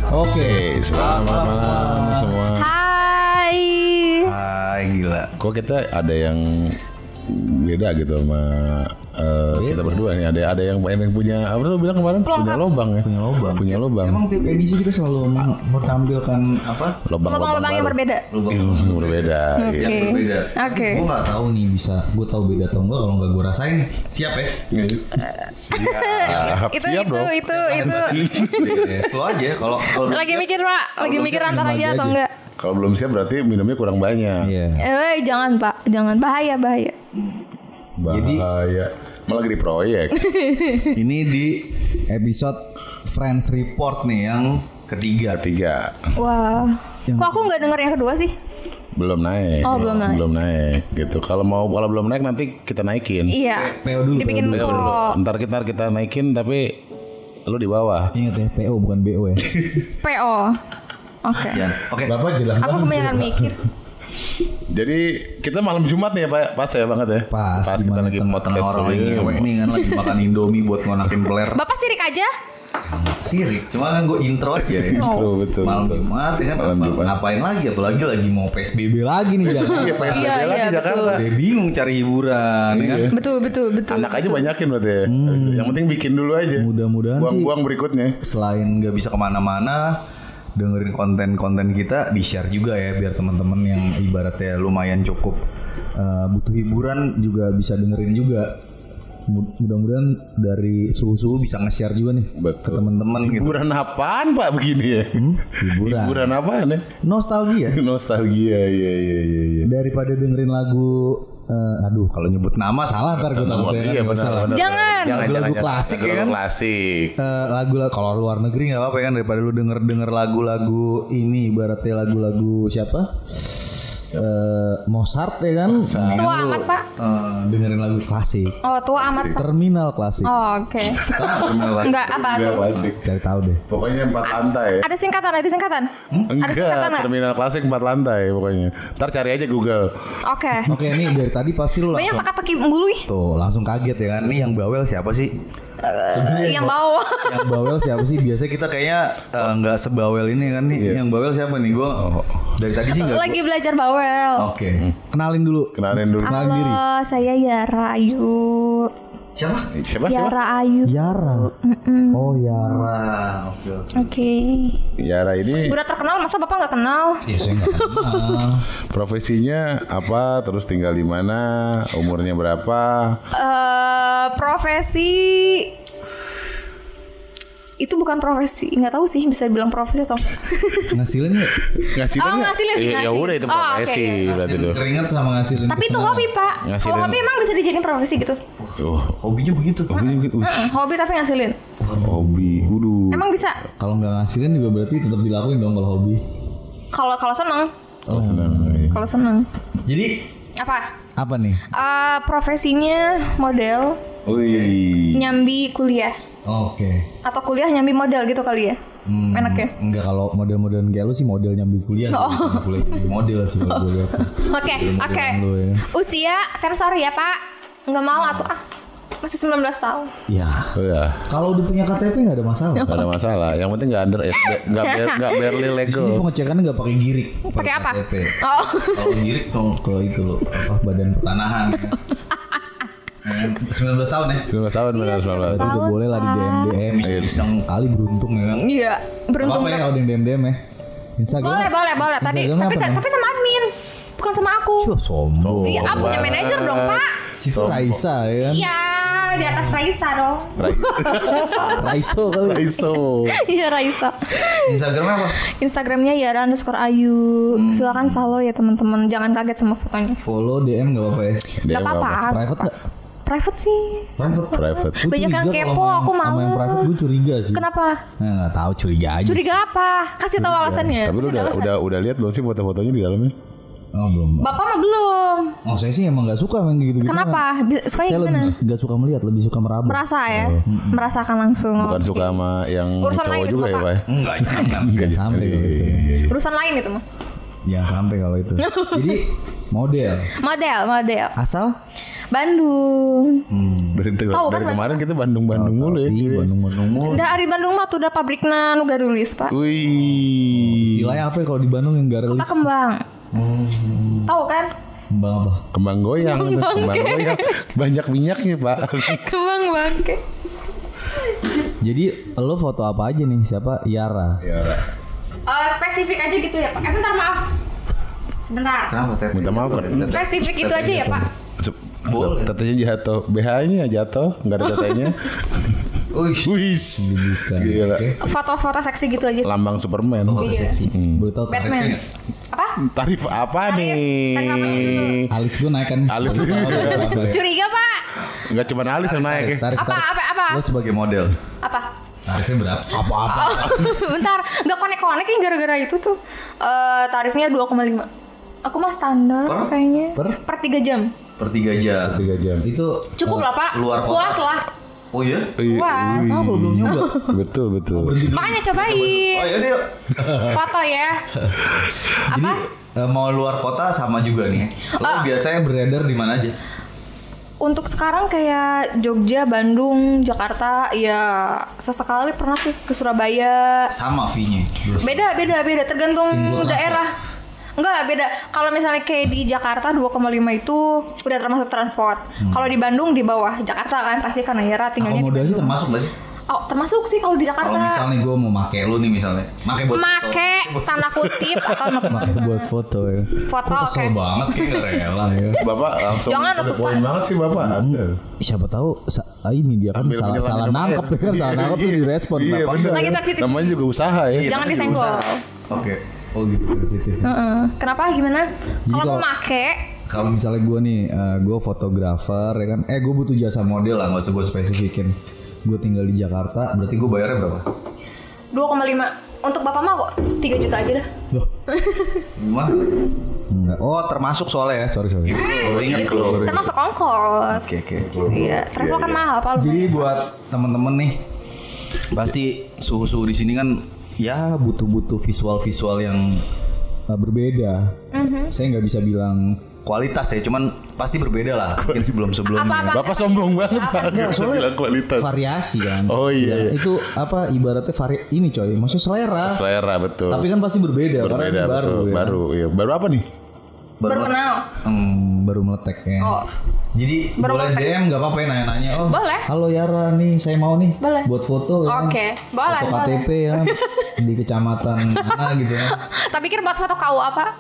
Oke, selamat malam semua. Hai. Hai, gila. Kok kita ada yang beda gitu sama kita berdua nih. Ada yang punya apa tuh bilang kemarin? Punya lobang ya. Punya lobang. Emang tiap edisi kita selalu menampilkan apa? Lobang-lobang yang berbeda. Yang berbeda. Yang berbeda. Oke. Gue nggak tahu nih bisa. Gue tahu beda atau enggak. Kalau nggak gue rasain. Siap ya? Siap dong. Itu. Lo aja. Kalau Lagi mikir Pak. Lagi mikir antara aja atau enggak. Kalau belum siap berarti minumnya kurang banyak. Iya. Jangan Pak. Jangan bahaya. Bahaya. Malah lagi di proyek. Ini di episode Friends Report nih yang ketiga. Wah. Kok aku nggak denger yang kedua sih? Belum naik. Oh, belum naik. Gitu. Kalau belum naik nanti kita naikin. Iya. PO dulu. Dibikin PO dulu. Ntar kita naikin tapi lu di bawah. Ingat ya, PO bukan BO ya. PO. Oke. Oke. Bapak jelas. Aku kebanyakan mikir. Jadi kita malam Jumat nih ya Pak, pas ya banget ya. Pas kita lagi podcast orang ini kan lagi makan Indomie buat ngonakin peler. Bapak sirik aja. Sirik, cuma kan gue intro aja ya. Betul. Malam Jumat ya kan, ngapain lagi? Apalagi lagi mau PSBB lagi nih Jakarta. Iya, PSBB lagi Iya, Jakarta. Dia bingung cari hiburan ya kan. Betul. Anak aja banyakin berarti ya. Yang penting bikin dulu aja. Mudah-mudahan sih Buang-buang berikutnya. selain nggak bisa kemana-mana, dengerin konten-konten kita, di-share juga ya biar teman-teman yang ibaratnya lumayan cukup butuh hiburan juga bisa dengerin juga. Mudah-mudahan dari suhu-suhu bisa nge-share juga nih ke teman-teman gitu. Hiburan apaan Pak begini ya? Hiburan apaan ya? Nostalgia. Nostalgia, iya. Daripada dengerin lagu kalau nyebut nama salah ntar gue takut ya. Iya benar. Jangan. Lagu klasik ya kan? Klasik. Lagu kalau luar negeri nggak apa-apa kan, daripada lu denger lagu-lagu ini ibaratnya lagu-lagu siapa? Mozart ya kan? Tua amat Pak. Dengerin lagu klasik. Oh tua amat Pak. Terminal klasik. Oh, oke. Enggak apa tuh? Klasik. Cari tahu deh. Pokoknya 4 lantai. Ada singkatan. Ada singkatan Enggak, nggak? terminal klasik 4 lantai pokoknya. Ntar cari aja Google. Oke. Oke, nih dari tadi pasti lu Banyak langsung teka-teki menggului. tuh langsung kaget ya kan? Nih yang bawel siapa sih? Yang bawah. Yang bawel siapa sih? Biasanya kita kayaknya nggak sebawel ini kan nih. Yang bawel siapa nih? Gue dari tadi sih nggak. Lagi belajar bawel. Oke. Kenalin dulu. Kenalin dulu. Kenalin diri. Halo, saya Yara Ayu. Siapa? Yara Ayu. Yara. Oh Yara. Oke. Oke. Yara ini Udah terkenal, masa Bapak nggak kenal? Ya saya nggak kenal. profesinya apa? Terus tinggal di mana? Umurnya berapa? Profesi itu bukan profesi, nggak tahu sih bisa dibilang profesi atau Ngasilin nggak? ngasilin sih, Ya ngasih. udah itu Oh, profesi oke. berarti tuh. Keringat sama ngasilin. Tapi itu hobi Pak. Ngasilin. Kalau hobi emang bisa dijadiin profesi gitu. Hobinya begitu. Hobi tapi ngasilin. Hobi, kudu. Emang bisa. Kalau nggak ngasilin juga berarti tetap dilakuin dong kalau hobi. Kalau seneng. Oh, senang. Kalau seneng. Jadi Apa nih? Profesinya model, Wih. nyambi kuliah. Oke. Atau kuliah nyambi model gitu kali ya. Enak ya. Enggak, kalau model-model kayak lu sih model nyambi kuliah. Oh. Kuliah jadi model sih kalau gue lihat. Oke. Lu ya. Usia sensor ya Pak. Nggak mau atau masih 19 tahun. Ya. Oh ya, Kalau udah punya KTP nggak ada masalah. nggak ada masalah. Yang penting nggak under, nggak barely Di sini legal. pengecekannya nggak pakai girik. Pakai apa? KTP. Oh. Kalau girik dong kalau itu loh Badan Pertanahan. 19 tahun ya. 19 tahun benar 19. Berarti udah boleh lah di DM. Iseng kali beruntung ya kan. Iya, beruntung Apa ya banget. kalau di DM ya? Instagram. Boleh. Tadi tapi sama admin. Bukan sama aku. Sombong. Iya, aku punya manajer dong, Pak. Si Raisa ya kan. Iya, di atas Raisa dong. Raiso kali. Iso. Iya, Raisa. Instagramnya apa? Instagramnya Yara_Ayu. Silakan follow ya teman-teman. Jangan kaget sama fotonya. Follow DM nggak apa-apa ya? Gak apa-apa. Private nggak? Private sih. Private. Gua Banyak yang curiga kepo, kalau aku sama malu. yang private gue curiga sih. Kenapa? Nah, nggak tahu, curiga aja. Curiga apa? Kasih tahu alasannya. Tapi lu udah lihat belum sih foto-fotonya di dalamnya? Oh belum. Bapak mah belum. Oh saya sih emang nggak suka yang gitu-gitu. Kenapa? Sukanya Saya gimana? lebih nggak suka melihat, lebih suka meraba. Merasa ya? Merasakan langsung. Bukan Oke. suka sama yang Urusan cowok lain gitu, juga ya, Bapak. Pak? Enggak sampai kalau itu. Urusan lain itu mah. Jangan sampai kalau itu. Jadi model. Model. Asal? Bandung. Tahu Dari kan, kemarin kita Bandung mulu ya. Iya, Bandung mulu. Udah ari Bandung mah tuh udah pabrikna nu garulis, Pak. Wih. Istilahnya apa ya kalau di Bandung yang gak Kota rilis? Kembang. Tahu kan? Kembang apa? Kembang goyang. Banyak minyaknya, Pak. Kembang bangke. Jadi lo foto apa aja nih? Siapa? Yara. Spesifik aja gitu ya, Pak. Bentar maaf. Bentar. Kenapa Ted? Minta maaf kan. Spesifik itu aja ya, Pak. Boleh. Tetenya jatuh. BH-nya jatuh, enggak ada tetenya. Wih. Gila. Foto-foto seksi gitu aja. Lambang Superman. Iya. Boleh tahu Batman. tarifnya? Apa? Tarif apa nih? Tarif apa dulu? Alis gue naik kan? Alis. Boleh tahu berapa ya? Curiga, Pak. Enggak cuma alis yang naik ya. Tarif. Apa? Lo sebagai model. Apa? Tarifnya berapa? Apa-apa? Bentar, nggak konek-konek yang gara-gara itu tuh. Tarifnya 2,5. Aku mah standar kayaknya. Per 3 jam. per 3 jam. 3 jam. Itu Cukup lah, Pak. luar kota. Puas lah. Oh iya? Puas. Ah, belum nyoba. Betul. Makanya cobain. Oh iya deh. Foto ya. Apa? Mau luar kota sama juga nih. Lo biasanya beredar di mana aja? Untuk sekarang kayak Jogja, Bandung, Jakarta, ya sesekali pernah sih ke Surabaya. Sama fee-nya. Beda, tergantung Timbul daerah. Enggak, beda. Kalau misalnya kayak di Jakarta 2,5 itu udah termasuk transport. Kalau di Bandung di bawah Jakarta kan pasti karena Yara tinggalnya di Akomodasi Bandung. termasuk gak sih? Oh, termasuk sih kalau di Jakarta. Kalau misalnya gue mau make lu nih misalnya. Make buat Make tanda kutip atau Make buat foto ya. foto oke. Kesel banget kayak gak rela ya. Bapak langsung Jangan ada lupa. poin banget sih Bapak. Siapa tahu ini dia kan Ambil salah penjelasan nangkep ya kan salah nangkep terus direspon. Iya Kenapa benar. Lagi sensitif. Namanya juga usaha ya. Jangan disenggol. Oke. Oh gitu sensitif. Kenapa gimana? Kalau mau kalau- make Kalau misalnya gue nih, gue fotografer ya kan, gue butuh jasa model lah, nggak usah gue spesifikin. Gue tinggal di Jakarta, berarti gue bayarnya berapa? 2,5. Untuk Bapak mah kok 3 juta aja dah. Loh, gimana? Enggak. Oh termasuk soalnya ya, sorry. Oh ingat bro. Termasuk ongkos. Oke. Iya, travel kan mahal, Pak. Jadi buat temen-temen nih, pasti suhu-suhu di sini kan, ya butuh visual yang berbeda. Saya nggak bisa bilang kualitas ya, cuman pasti berbeda lah. Mungkin sebelum-sebelumnya. Bapak sombong banget Pak. Nggak, soalnya Bilang kualitas. variasi kan. Oh iya. Ya, itu apa ibaratnya ini coy, maksudnya selera. Selera betul. Tapi kan pasti berbeda, karena Berbeda ini baru betul. ya. Baru iya. Baru apa nih? Baru kenal. Baru meletek ya. Oh. Jadi Baru boleh meletek. DM nggak apa-apa ya nanya-nanya. Oh, Boleh. Halo Yara nih, saya mau nih Boleh. buat foto ya. Oke, boleh, Foto KTP ya di kecamatan mana gitu ya. Tak pikir buat foto kau apa?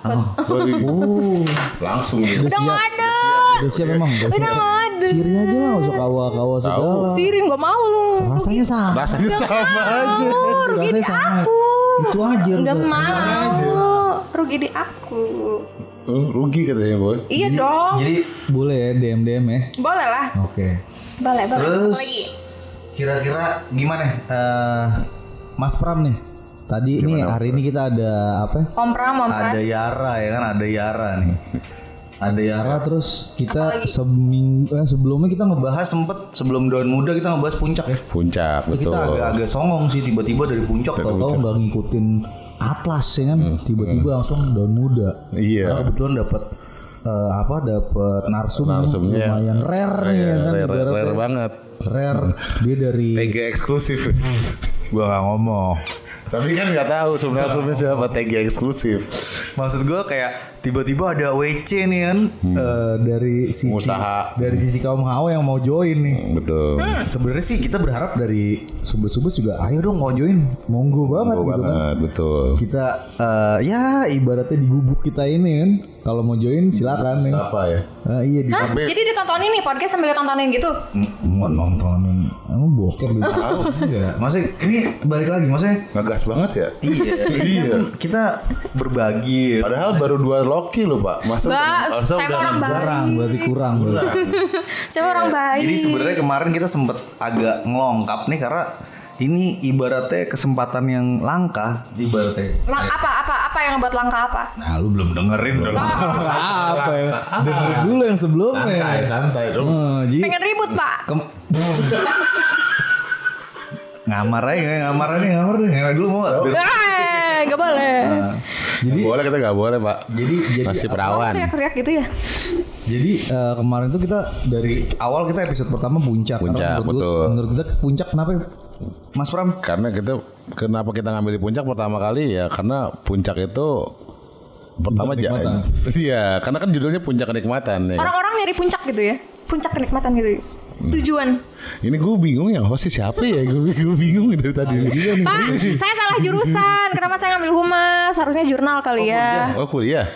Langsung gitu. Udah nggak ada. Udah siap memang. Udah nggak ada. Siri aja lah, usah kawa-kawa segala. Sirin gak mau lu. Rasanya sama. Rasanya sama aja. Rugi di Rasanya sama. aku. Itu aja. Gak udah. mau. Rugi di aku. Rugi katanya boy. Iya dong. Jadi boleh ya DM ya. Boleh lah. Oke. Boleh. Terus Apa lagi? kira-kira gimana? Mas Pram nih. Tadi ini hari ini kita ada apa? Om Pram. Ada Yara ya kan, ada Yara nih. Ada Yara terus kita sebelumnya kita ngebahas sebelum daun muda kita ngebahas puncak ya. Puncak Kita betul. agak-agak songong sih tiba-tiba dari puncak tahu-tahu nggak ngikutin atlas ya kan. Tiba-tiba langsung daun muda. Iya. Karena kebetulan dapat dapat narsumnya lumayan rare nih ya kan. Rare banget. Rare dia dari TG eksklusif. gua nggak ngomong. Tapi kan nggak tahu sebenarnya siapa TG eksklusif. Maksud gue kayak tiba-tiba ada WC nih kan dari sisi Usaha. dari sisi kaum hawa yang mau join nih. Betul. Sebenarnya sih kita berharap dari subes-subes juga ayo dong mau join, monggo banget Oh, gitu kan. banget, betul. Kita ya ibaratnya di gubuk kita ini kan. Kalau mau join silakan nih. Apa ya? Iya di Hah? Jadi ditontonin nih podcast sambil ditontonin gitu? mau nontonin. Emang bokep gitu. Enggak. Maksudnya ini balik lagi maksudnya. Ngegas banget ya. Iya. Kan kita berbagi. Padahal baru 2 Loki loh Pak. Masa Enggak, masa saya mau orang baik. kurang. Saya orang baik. Jadi sebenarnya kemarin kita sempet agak ngelongkap nih karena ini ibaratnya kesempatan yang langka ibaratnya. Apa yang buat langka apa? Nah, lu belum dengerin dong. Apa ya? Dengerin dulu yang sebelumnya. Santai dong. Jadi Pengen ribut, Pak. ngamar deh. Ngamar dulu mau nggak? Gak boleh. Jadi Boleh kita nggak boleh Pak. jadi Masih Oh, perawan. teriak-teriak gitu ya? Jadi kemarin tuh kita dari awal kita episode pertama puncak. Puncak, betul. Menurut kita puncak kenapa Mas Pram? Karena kenapa kita ngambil di puncak pertama kali ya karena puncak itu pertama aja. Iya, karena kan judulnya puncak kenikmatan ya. Orang-orang nyari puncak gitu ya. Puncak kenikmatan gitu. Tujuan. Ini gue bingung yang host siapa ya? Gue bingung dari tadi. Pak, saya salah jurusan. Kenapa saya ngambil humas? Harusnya jurnal kali ya. Oh kuliah.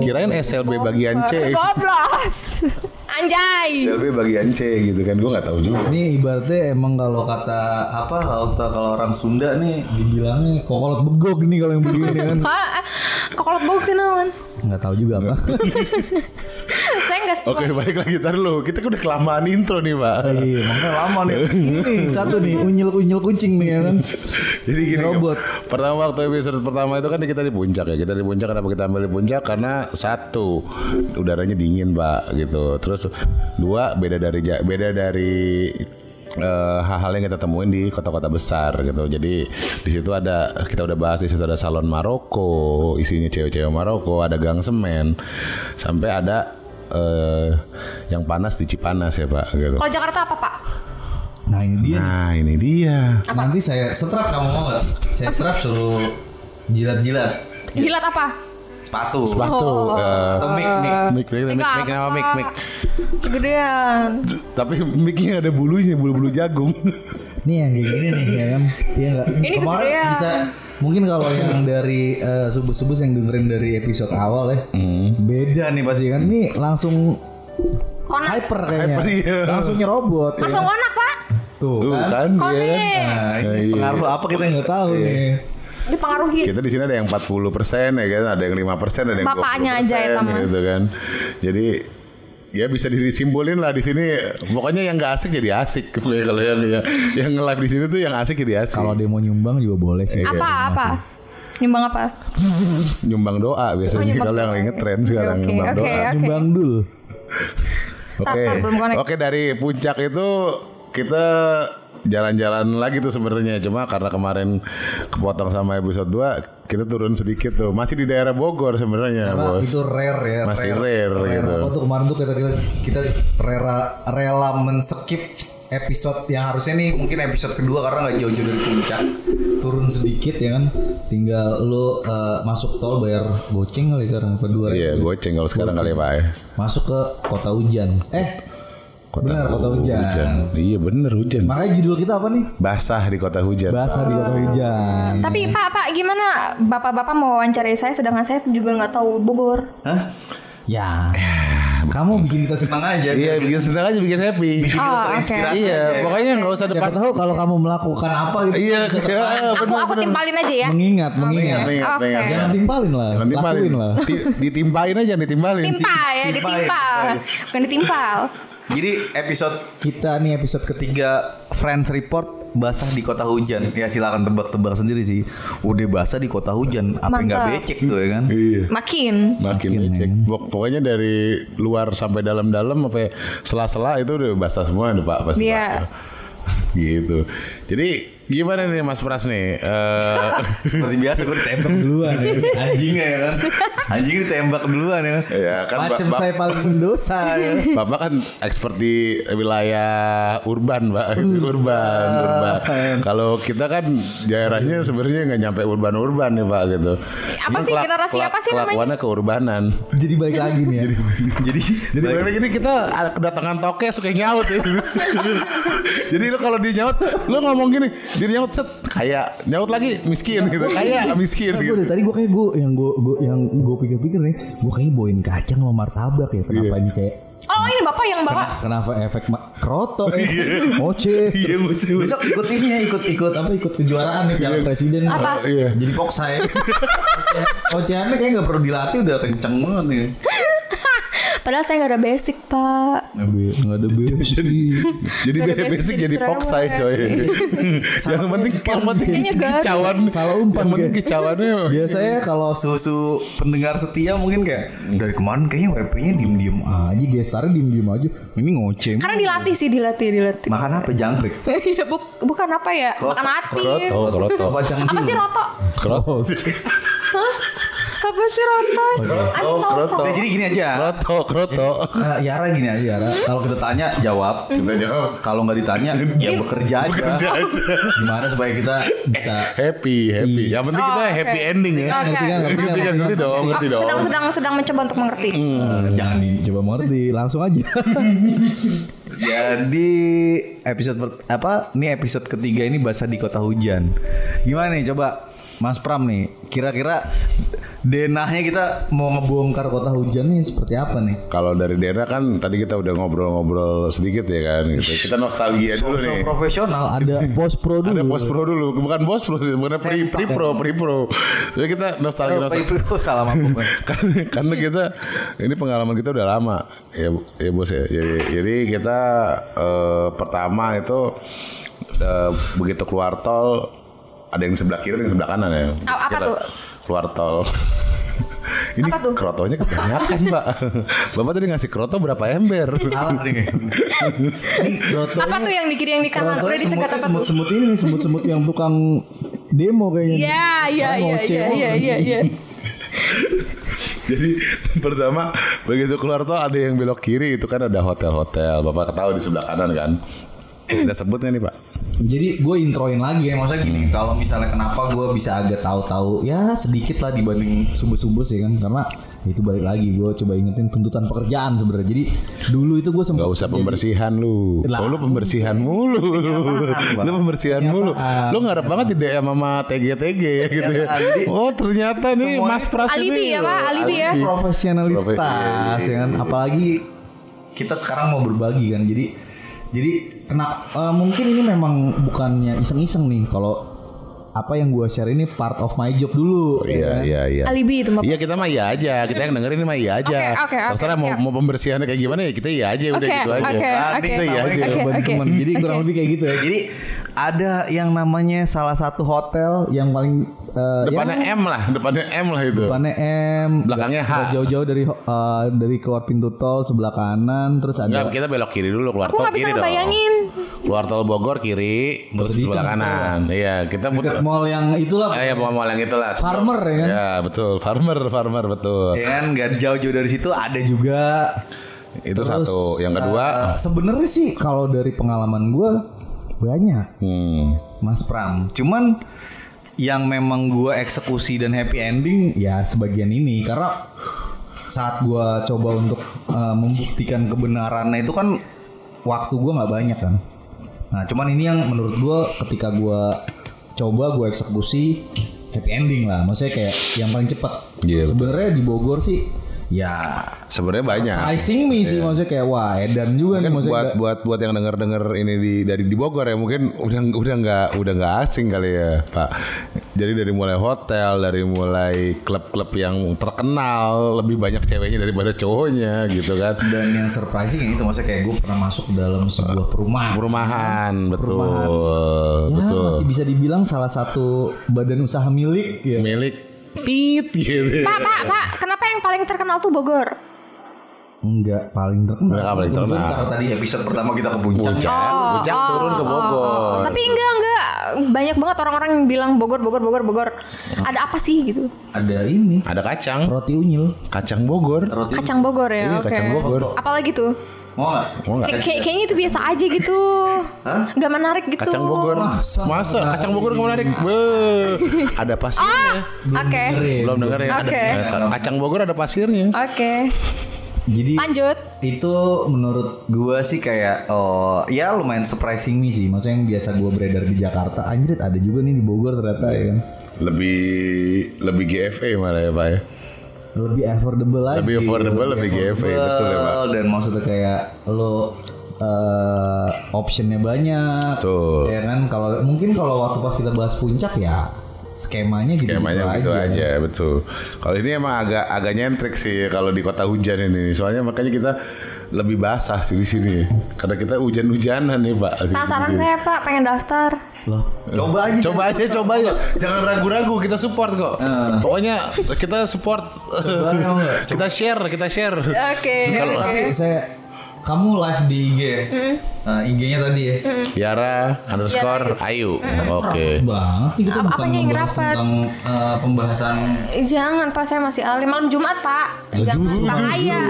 Kirain SLB bagian C. Goblos. Anjay. SLB bagian C gitu kan. Gue nggak tahu juga. Ini ibaratnya emang kalau kata apa kalau orang Sunda nih dibilangnya kokolot begok nih kalau yang begini kan. Pak, kokolot bau kenalan. Nggak tahu juga apa. Saya nggak setuju. Oke, balik lagi tar lu. Kita udah kelamaan intro nih, Pak. Iya, makanya lama nih. Ini satu nih, unyil kucing nih ya kan. Jadi gini, robot. Pertama waktu episode pertama itu kan kita di puncak ya. Kita di puncak, kenapa kita ambil di puncak? Karena satu, udaranya dingin, Pak, gitu. Terus dua, beda dari hal-hal yang kita temuin di kota-kota besar gitu. Jadi di situ kita udah bahas, di situ ada salon Maroko, isinya cewek-cewek Maroko, ada gang semen, sampai ada yang panas di Cipanas ya Pak gitu. Kalau Jakarta apa Pak? Nah ini dia. Apa? Nanti saya setrap, kamu mau nggak? Saya setrap suruh jilat-jilat. Jilat apa? Sepatu. Mic Kegedean. tapi micnya ada bulunya, bulu-bulu jagung. Nih yang kayak gini nih ya kan. Iya enggak? Ini Kemarin kegedean. bisa mungkin kalau yang dari subus-subus yang dengerin dari episode awal ya. Beda nih pasti kan. Ini langsung Konak. hyper kayaknya. Hyper, iya. Langsung nyerobot. Langsung ya. konak Pak. Tuh Kan Konek. dia kan. Nah, ini Iya. pengaruh apa kita nggak tahu nih. Dipengaruhi. Kita di sini ada yang 40% ya kan, ada yang 5%, ada yang 20% Bapaknya aja ya, teman. gitu kan. Jadi ya bisa disimpulin lah di sini. Pokoknya yang nggak asik jadi asik. Kalau yang nge-live di sini tuh yang asik jadi asik. Kalau dia mau nyumbang juga boleh sih. Apa? Nyumbang apa? Nyumbang doa biasanya nyumbang kalau yang doa. lagi ngetren sekarang Oke, nyumbang oke, doa. oke. Nyumbang dul. Oke. Tar, belum connect. Oke, dari puncak itu kita jalan-jalan lagi tuh sebenarnya, cuma karena kemarin kepotong sama episode 2 kita turun sedikit tuh. Masih di daerah Bogor sebenarnya, Karena Bos. itu rare ya. Masih rare gitu. Apa tuh kemarin tuh kita rela men-skip episode yang harusnya nih mungkin episode kedua karena nggak jauh-jauh dari puncak. Turun sedikit ya kan. Tinggal lu masuk tol bayar goceng kali sekarang apa 2 Iya, goceng kalau sekarang kali ya, Pak ya. Masuk ke kota hujan. Benar kota hujan. Iya bener hujan. Makanya judul kita apa nih? Basah di kota hujan. Basah di kota hujan. Tapi Pak, gimana bapak-bapak mau wawancarai saya sedangkan saya juga nggak tahu Bogor. Hah? Ya. Kamu bikin kita senang aja. Iya, bikin senang aja, bikin happy. Oke. Iya, pokoknya nggak usah depan. Siapa tahu kalau kamu melakukan apa gitu. Iya, bisa tertarik. Aku timpalin aja ya. Mengingat. Ingat. Jangan timpalin lah. Nanti Lakuin lah. ditimpain aja, ditimbalin. Timpa ya, ditimpal. Bukan ditimpal. Jadi kita nih episode ketiga Friends Report basah di kota hujan. Ya silakan tebak-tebak sendiri sih. Udah basah di kota hujan, apa nggak Mantap. becek tuh ya kan? Iya. Makin. Makin becek. Pokoknya dari luar sampai dalam-dalam sampai sela-sela itu udah basah semua nih Pak pasti. Iya. Pak. Gitu. Jadi gimana nih Mas Pras nih? Seperti biasa gue ditembak duluan ya. Anjingnya ya kan. Anjing ditembak duluan ya. Ya kan Macam saya paling mendosa ya. Bapak kan expert di wilayah urban, Pak. Urban. Kalau kita kan daerahnya sebenarnya nggak nyampe urban ya, Pak gitu. Apa sih, generasi apa sih namanya? Kelakuannya keurbanan. Jadi balik lagi nih ya. Jadi balik ini kita ada kedatangan toke suka nyaut ya. Jadi lu kalau dia nyaut, lu ngomong gini, dia nyaut set kayak nyaut lagi miskin gitu, kayak miskin Gue gitu. dari tadi gue kayak gue pikir-pikir nih, gue kayaknya bawain kacang sama martabak ya. Kenapa ini kayak Oh ini bapak yang bapak. kenapa efek kroto Oce. Iya, Oce. Besok ikut ini ya, ikut kejuaraan nih Piala Presiden. Apa? Iya. Jadi poksai. Oceannya kayak nggak perlu dilatih udah kenceng banget nih. Padahal saya nggak ada basic Pak. Nggak ada basic. Jadi Gak ada basic jadi cerewet. poksai coy. Yang penting Kayaknya gak ada. kicauan. Salah umpan, Yang penting Ge. kicauannya. Biasanya kalau susu pendengar setia mungkin kayak dari kemarin kayaknya WP-nya diem-diem aja, gestarnya diem-diem aja. Ini ngoceh. Karena dilatih sih, dilatih. Makan apa jangkrik? Iya, bukan apa ya? Makan hati. Kroto. Apa sih roto? Kroto. Apa sih roto? Kroto. Jadi gini aja. Kroto. Yara gini aja Yara. Kalau kita tanya jawab. Kita jawab. Kalau nggak ditanya ya bekerja aja. Bekerja aja. Gimana supaya kita bisa Happy. Yang penting kita oke. happy ending ya. Oke. Ngerti dong. Sedang mencoba untuk mengerti. jangan dicoba mengerti, langsung aja. Jadi ini episode ketiga ini bahasa di kota hujan. Gimana nih coba Mas Pram nih, kira-kira denahnya kita mau ngebongkar kota hujan nih seperti apa nih? Kalau dari daerah kan tadi kita udah ngobrol-ngobrol sedikit ya kan gitu. Kita nostalgia dulu nih. Profesional, ada post pro dulu. Ada post pro dulu, bukan post pro sih, bukan pre pro. Jadi kita nostalgia. Salah mampu. Karena kita ini pengalaman kita udah lama ya bos ya. Jadi kita pertama itu begitu keluar tol ada yang sebelah kiri, ada yang sebelah kanan ya. Apa kita tuh? Keluar tol. Ini Apa tuh? krotonya kebanyakan, Mbak. Bapak tadi ngasih kroto berapa ember? Salah nih. Apa tuh yang di kiri yang di kanan? Udah dicegat apa tuh? Semut ini, semut yang tukang demo kayaknya. Iya. Jadi pertama begitu keluar tol ada yang belok kiri, itu kan ada hotel-hotel. Bapak tahu di sebelah kanan kan? Kita sebutnya nih Pak. Jadi gue introin lagi ya, maksudnya gini, kalau misalnya kenapa gue bisa agak tahu-tahu ya sedikit lah dibanding subus-subus ya kan, karena itu balik lagi gue coba ingetin tuntutan pekerjaan sebenarnya. Jadi dulu itu gue sempat Gak usah pembersihan lu. Lu pembersihan mulu. Lu pembersihan mulu. Lu ngarep banget di DM sama TG ya gitu ya. Oh ternyata nih Mas Pras ini. Alibi ya Pak, alibi ya. Profesionalitas ya kan, apalagi kita sekarang mau berbagi kan, jadi mungkin ini memang bukannya iseng-iseng nih, kalau apa yang gue share ini part of my job dulu. Iya. Alibi itu Mbak. Iya kita mah iya aja, kita yang dengerin mah iya aja. Oke, Terserah mau pembersihannya kayak gimana ya kita iya aja, udah gitu aja. Kita iya aja. Teman. Jadi kurang lebih kayak gitu ya. Jadi ada yang namanya salah satu hotel yang paling Depannya M lah itu. Depannya M, belakangnya H. Jauh-jauh dari keluar pintu tol sebelah kanan, terus ada. Enggak, kita belok kiri dulu, keluar Aku tol nggak bisa kiri dong. ngebayangin. Keluar tol Bogor kiri, terus sebelah kanan. Iya, kita muter. Mall yang itulah. Ya mall yang itulah. Farmer ya kan? Ya betul, farmer betul. Ya kan, nggak jauh-jauh dari situ ada juga. Itu Terus, satu. Yang kedua, sebenarnya sih kalau dari pengalaman gue banyak, Mas Pram. Cuman yang memang gue eksekusi dan happy ending ya sebagian ini, karena saat gue coba untuk membuktikan kebenarannya itu kan waktu gue nggak banyak kan. Nah cuman ini yang menurut gue ketika gue coba gue eksekusi happy ending lah, maksudnya kayak yang paling cepat. Iya, sebenarnya di Bogor sih ya sebenarnya banyak. Surprising me sih, maksudnya kayak wah edan juga nih, maksudnya buat yang denger ini dari Bogor ya mungkin udah nggak asing kali ya Pak. Jadi dari mulai hotel, dari mulai klub-klub yang terkenal lebih banyak ceweknya daripada cowoknya gitu kan. Dan yang surprising ya itu, maksudnya kayak gue pernah masuk dalam sebuah perumahan betul. Ya, betul. masih bisa dibilang salah satu badan usaha milik ya. Milik Pit gitu. Pak, kenapa yang paling terkenal tuh Bogor? Enggak paling terkenal. Enggak paling terkenal. Kalau tadi episode pertama kita ke Puncak. Puncak turun ke Bogor. Tapi enggak. Banyak banget orang-orang yang bilang Bogor. Ada apa sih gitu? Ada ini. Ada kacang. Roti unyil. Kacang Bogor. Kacang Bogor ya. Iya, Oke. kacang Bogor. Apalagi tuh? Mau nggak? Kayaknya itu biasa aja gitu. Gak menarik gitu. Kacang Bogor. Masa kacang Bogor gak menarik? Ada pasirnya. Oke. Belum denger ya. Oke. Ada kacang Bogor ada pasirnya. Oke. Jadi Lanjut. itu menurut gua sih kayak ya lumayan surprising me sih. Maksudnya yang biasa gua beredar di Jakarta, anjir ada juga nih di Bogor ternyata ya kan. Lebih GFA malah ya Pak ya. Lebih affordable lagi. Lebih affordable, lebih GFA, betul ya Pak. Dan maksudnya kayak lo optionnya banyak. Betul. Ya kan, mungkin kalau waktu pas kita bahas Puncak ya skemanya gitu aja betul. Kalau ini emang agak nyentrik sih kalau di kota hujan ini. Soalnya makanya kita lebih basah sih di sini. Karena kita hujan-hujanan nih Pak. Penasaran saya Pak, pengen daftar. Loh, coba aja. Jangan ragu-ragu, kita support kok. Pokoknya kita support. Kita share. Oke. Tapi kamu live di IG ya? IG-nya tadi ya? Yara _ Ayu. Oke. Banget nih kita bukan Apanya yang membahas rapat? tentang pembahasan. Jangan Pak, saya masih alim. Malam Jumat Pak. Jangan bahaya.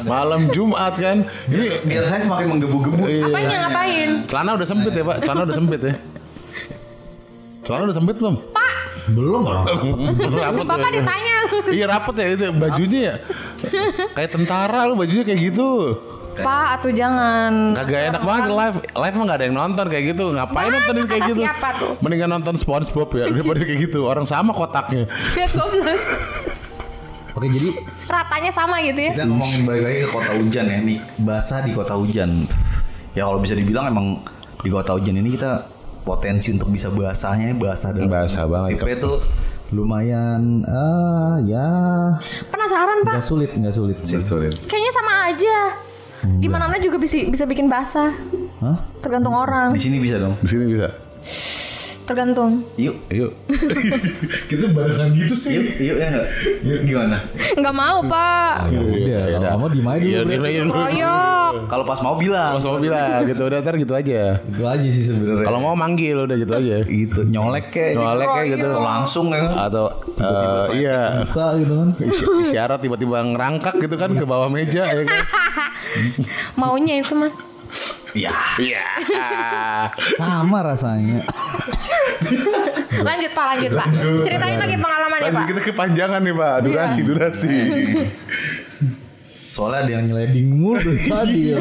Malam Jumat kan. Ini Biar saya semakin menggebu-gebu. Apanya ngapain? celana udah sempit ya, Pak? Celana udah sempit ya? Celana udah sempit belum? Pak, Belum orang. Rapet Bapak ya. ditanya. Iya rapet ya itu bajunya ya. Kayak tentara lu bajunya kayak gitu. Pak, atuh jangan. Kagak enak banget live mah gak ada yang nonton kayak gitu. Ngapain nontonin kayak kata gitu? siapa tuh? Mendingan nonton SpongeBob ya daripada kayak gitu. Orang sama kotaknya. Lihat goblok. Oke, jadi Ratanya sama gitu ya. kita ngomongin balik lagi ke kota hujan ya nih. Basah di kota hujan. Ya kalau bisa dibilang emang di kota hujan ini kita potensi untuk bisa basahnya basah dan Basah banget. IP itu lumayan ya Penasaran Pak? nggak sulit sih. Sulit. Kayaknya sama aja. Di mana-mana juga bisa bikin basah. Hah? Tergantung orang. Di sini bisa dong. Di sini bisa. Tergantung. Yuk. Kita barengan gitu sih. Yuk ya enggak? Yuk gimana? Nggak mau Pak. Udah, kalau mau dimai dulu, Bre. Royok. Kalau pas mau bilang. Kalau sama bilang gitu udah ntar gitu aja. Itu aja sih sebenarnya. Kalau mau manggil udah gitu aja. gitu nyolek kayak gitu. langsung ya kan. Atau iya Buka gitu kan. isyarat tiba-tiba ngerangkak gitu kan ke bawah meja ya kan. Maunya itu mah. Iya. Iya. Sama rasanya. Lanjut Pak. Ceritain lagi pengalamannya Lanjut Pak. kita kepanjangan nih Pak. Durasi. Soalnya ada yang nyeleding mulu dari tadi ya.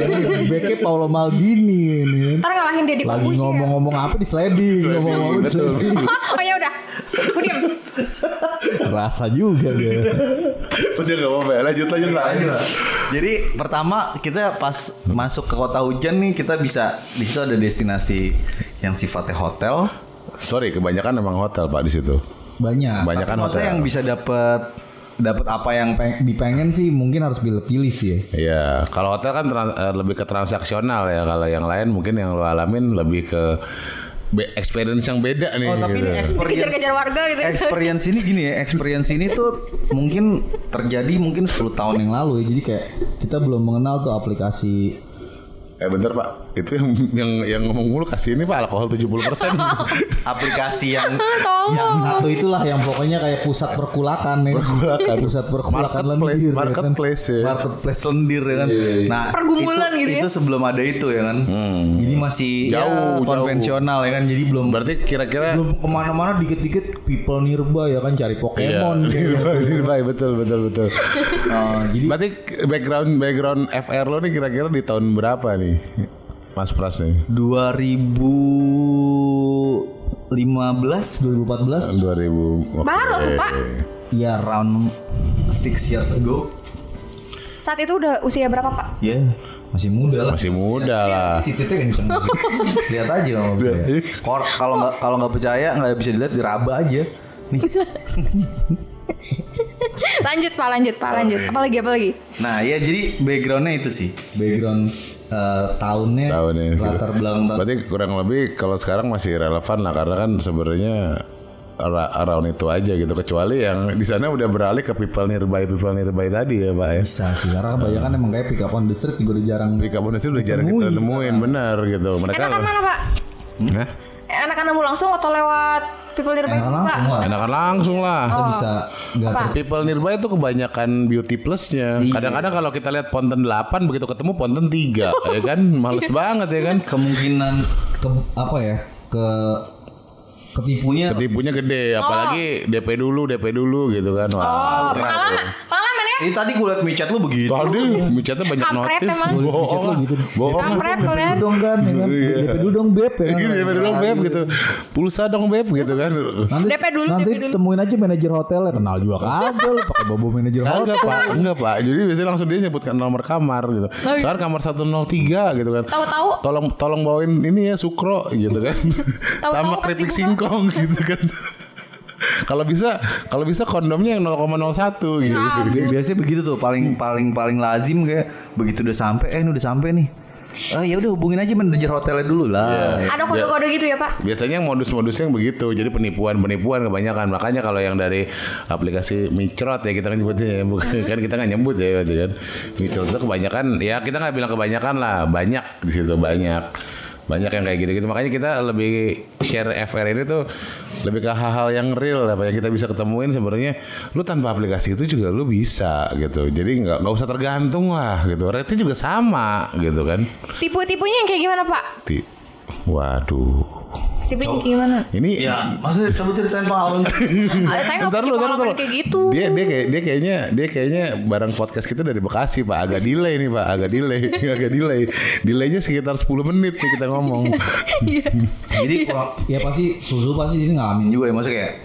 Backnya Paolo Maldini ini. Ntar ngalahin Deddy Lagi Corbuzier. ngomong-ngomong apa di sliding, ngomong-ngomong di betul. sliding. Oh ya udah. Aku diam. Rasa juga dia. Udah enggak apa-apa. Lanjut Pak. Jadi pertama kita pas masuk ke kota hujan nih kita bisa di situ ada destinasi yang sifatnya hotel. Sorry, kebanyakan emang hotel Pak di situ. Banyak. Banyak kan Tapi maksudnya hotel. yang bisa dapat apa yang dipengen sih mungkin harus pilih-pilih sih ya. Iya, kalau hotel kan lebih ke transaksional ya. Kalau yang lain mungkin yang lo alamin lebih ke experience yang beda nih. Oh tapi gitu. ini experience Kejar-kejar warga gitu. experience ini gini ya, experience ini tuh mungkin terjadi mungkin 10 tahun yang lalu ya. Jadi kayak kita belum mengenal tuh aplikasi. Bentar Pak, itu yang ngomong mulu kasih ini Pak alkohol 70%. Aplikasi yang Tolong. yang satu itulah yang pokoknya kayak pusat perkulakan ya. Pusat perkulakan lendir. Marketplace ya. Marketplace lendir ya kan. Nah, Pergumulan itu, gitu ya. itu sebelum ada itu ya kan. Jadi masih Jauh. konvensional ya kan. Jadi belum Berarti kira-kira belum kemana-mana dikit-dikit people nearby ya kan cari Pokemon kayak gitu. Baik, betul. Jadi Berarti background FR lo nih kira-kira di tahun berapa nih? Mas Pras nih. 2014 2000. Baru Pak. ya around 6 years ago. Saat itu udah usia berapa Pak? Ya, masih muda lah. Masih muda lah. Titiknya kenceng. Lihat aja kalau nggak percaya. Kalau nggak percaya nggak bisa dilihat diraba aja. Nih. Lanjut Pak. Apalagi? Nah ya jadi backgroundnya itu sih. Background tahunnya latar belakang. Berarti kurang lebih kalau sekarang masih relevan lah karena kan sebenarnya around itu aja gitu, kecuali yang di sana udah beralih ke people nearby tadi ya Pak ya. Bisa sih karena kebanyakan emang kayak pick up on the street juga udah jarang. Di Kabun itu udah jarang kita nemuin, benar gitu. Mereka Enakan mana Pak? Hah? Enakan nemu langsung atau lewat people nearby Enakan Pak? langsung lah. Enakan langsung lah. Kita bisa nggak People nearby itu kebanyakan beauty plusnya. Kadang-kadang kalau kita lihat ponten 8 begitu ketemu ponten 3 ya kan males banget ya kan. kemungkinan ketipunya Gede, apalagi DP dulu gitu kan. Oh, pengalaman ya? ini tadi gue liat micet lu begitu. Tadi micetnya banyak Kampret notis. emang. Micet lu gitu. Bohong. Kampret lu ya. Dong kan, ya kan? DP dulu dong beb ya kan? Gitu DP dulu beb gitu. Pulsa dong beb gitu kan. DP dulu. temuin aja manajer hotelnya, kenal juga kagak lu pakai bobo manajer hotel. Enggak pak. Jadi biasanya langsung dia nyebutkan nomor kamar gitu. Sekarang kamar 103 gitu kan. Tahu-tahu Tolong bawain ini ya sukro gitu kan. Sama pas keripik dibuka. singkong gitu kan. Kalau bisa kondomnya yang 0,01 gitu. Biasanya begitu tuh paling lazim kayak begitu udah sampai ini udah sampai nih. ya udah hubungin aja manajer hotelnya dulu lah. Iya. Ada kode-kode gitu ya Pak? Biasanya modus-modusnya yang begitu. Jadi penipuan kebanyakan. Makanya kalau yang dari aplikasi Microt ya kita kan nyebutnya ya. Bukan kan kita nggak nyebut ya gitu kan. Microt itu kebanyakan ya kita nggak bilang kebanyakan lah. Banyak di situ banyak yang kayak gitu-gitu. Makanya kita lebih share FR ini tuh lebih ke hal-hal yang real apa yang kita bisa ketemuin sebenarnya. Lu tanpa aplikasi itu juga lu bisa gitu. Jadi nggak usah tergantung lah gitu. Rate juga sama gitu kan. Tipu-tipunya yang kayak gimana Pak? Waduh. Tipunya gimana? Ini Ya, maksudnya coba ceritain pengalaman. Saya nggak punya pengalaman kayak gitu. Dia kayaknya barang podcast kita dari Bekasi Pak. Agak delay nih Pak, agak delay. Delaynya sekitar 10 menit nih kita ngomong. Jadi Ya pasti susu pasti ini ngalamin juga ya maksudnya kayak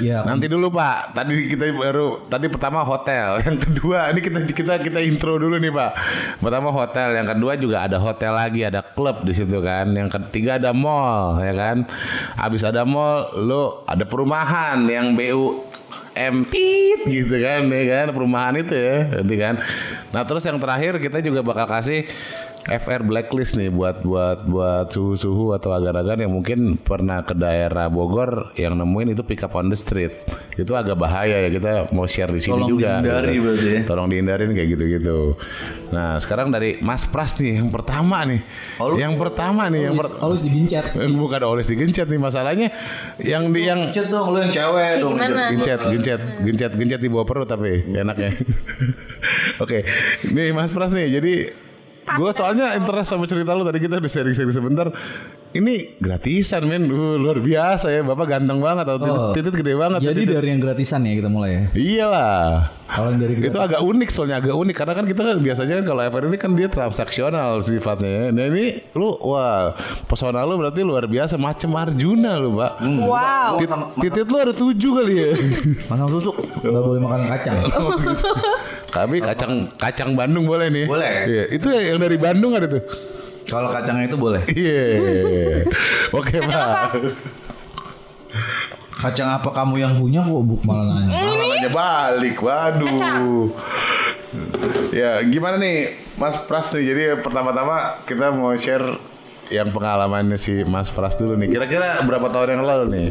ya. Nanti dulu Pak. Tadi pertama hotel, yang kedua ini kita intro dulu nih Pak. Pertama hotel, yang kedua juga ada hotel lagi, ada klub di situ kan. Yang ketiga ada mall, ya kan. Abis ada mall, lo ada perumahan yang BUMT gitu kan, ya kan perumahan itu ya, gitu kan. Nah terus yang terakhir kita juga bakal kasih FR blacklist nih buat suhu-suhu atau agar-agar yang mungkin pernah ke daerah Bogor yang nemuin itu pick up on the street. Itu agak bahaya ya, kita mau share di sini tolong juga. dihindari berarti ya. Tolong dihindarin kayak gitu-gitu. Nah, sekarang dari Mas Pras nih yang pertama nih. Alus digencet. Bukan oles digencet nih masalahnya yang Gencet dong lu yang cewek dong. Gimana? gencet di bawah perut tapi enaknya. Oke. Nih Mas Pras nih. Jadi gue soalnya interest sama cerita lu tadi, kita udah sharing sebentar. Ini gratisan men, luar biasa ya. Bapak ganteng banget, titit gede banget. Jadi dari yang gratisan ya kita mulai ya. Iyalah. Kalau yang dari Itu agak unik soalnya, karena kan kita kan biasanya kan kalau FR ini kan dia transaksional sifatnya ya. Nah ini lu pesona lu berarti luar biasa, macam Arjuna lu Pak. Wow. Titit lu ada 7 kali ya. makan susuk nggak boleh makan kacang. Tapi kacang Bandung boleh nih. Boleh. Iya, itu yang dari Bandung ada tuh. Kalau kacangnya itu boleh. Iya. Oke Pak. Kacang apa kamu yang punya kok malah nanya. Nanya balik, waduh. Ya gimana nih Mas Pras nih. Jadi pertama-tama kita mau share yang pengalamannya si Mas Pras dulu nih. Kira-kira berapa tahun yang lalu nih?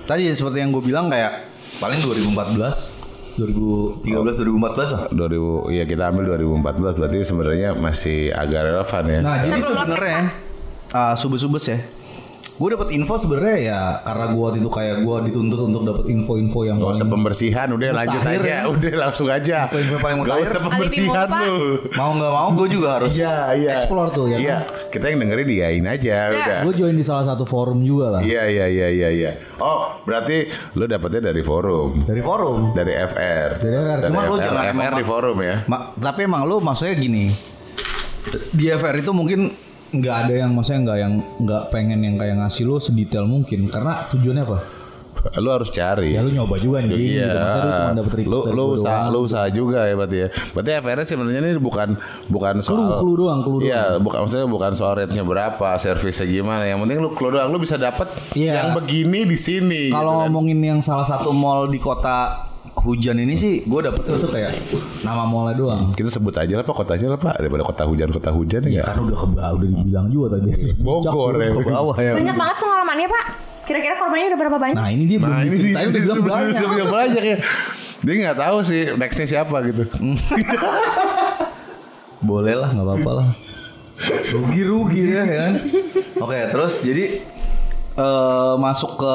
Tadi seperti yang gue bilang kayak paling 2014 2013 2014 lah. 2000, ya kita ambil 2014 berarti sebenarnya masih agak relevan ya. Nah, jadi sebenarnya subes-subes ya. Gue dapet info sebenarnya ya karena gue waktu itu kayak gue dituntut untuk dapet info-info yang Gak usah pembersihan, udah lanjut aja, ya. Udah langsung aja. Info-info paling Gak mutakhir. usah pembersihan lu. Mau nggak mau gue juga harus. Iya. Explore tuh ya. Iya, kita yang dengerin diain aja udah. Gue join di salah satu forum juga lah. Iya. Oh, berarti lu dapetnya dari forum. Dari forum. Dari FR. Dari FR. Cuma lu jangan FR di forum ya. Tapi emang lu maksudnya gini. Di FR itu mungkin Nggak ada yang maksudnya nggak pengen yang kayak ngasih lo sedetail mungkin karena tujuannya apa? Lu harus cari. Ya lu nyoba juga nih. Iya. Gitu. Maksudnya lu cuma dapet Lu usaha juga ya berarti ya. Berarti FR sebenarnya ini bukan soal clue doang. Iya, maksudnya bukan soal rate-nya berapa, servisnya gimana. Yang penting lu clue doang, lu bisa dapat Iya. yang begini di sini. kalau gitu kan. ngomongin yang salah satu mall di kota hujan ini sih gue dapet itu kayak Nama mallnya doang. Kita sebut aja lah Pak, kotanya lah Pak, daripada kota hujan ya. kan udah ke bawah, udah dibilang juga tadi. Bogor ya. Ke bawah ya. Banyak banget pengalamannya Pak. Kira-kira korbannya udah berapa banyak? Nah ini dia belum diceritain udah bilang banyak. Ya. Dia nggak tahu sih nextnya siapa gitu. Boleh lah, nggak apa-apa lah. Rugi ya kan. Oke, terus jadi masuk ke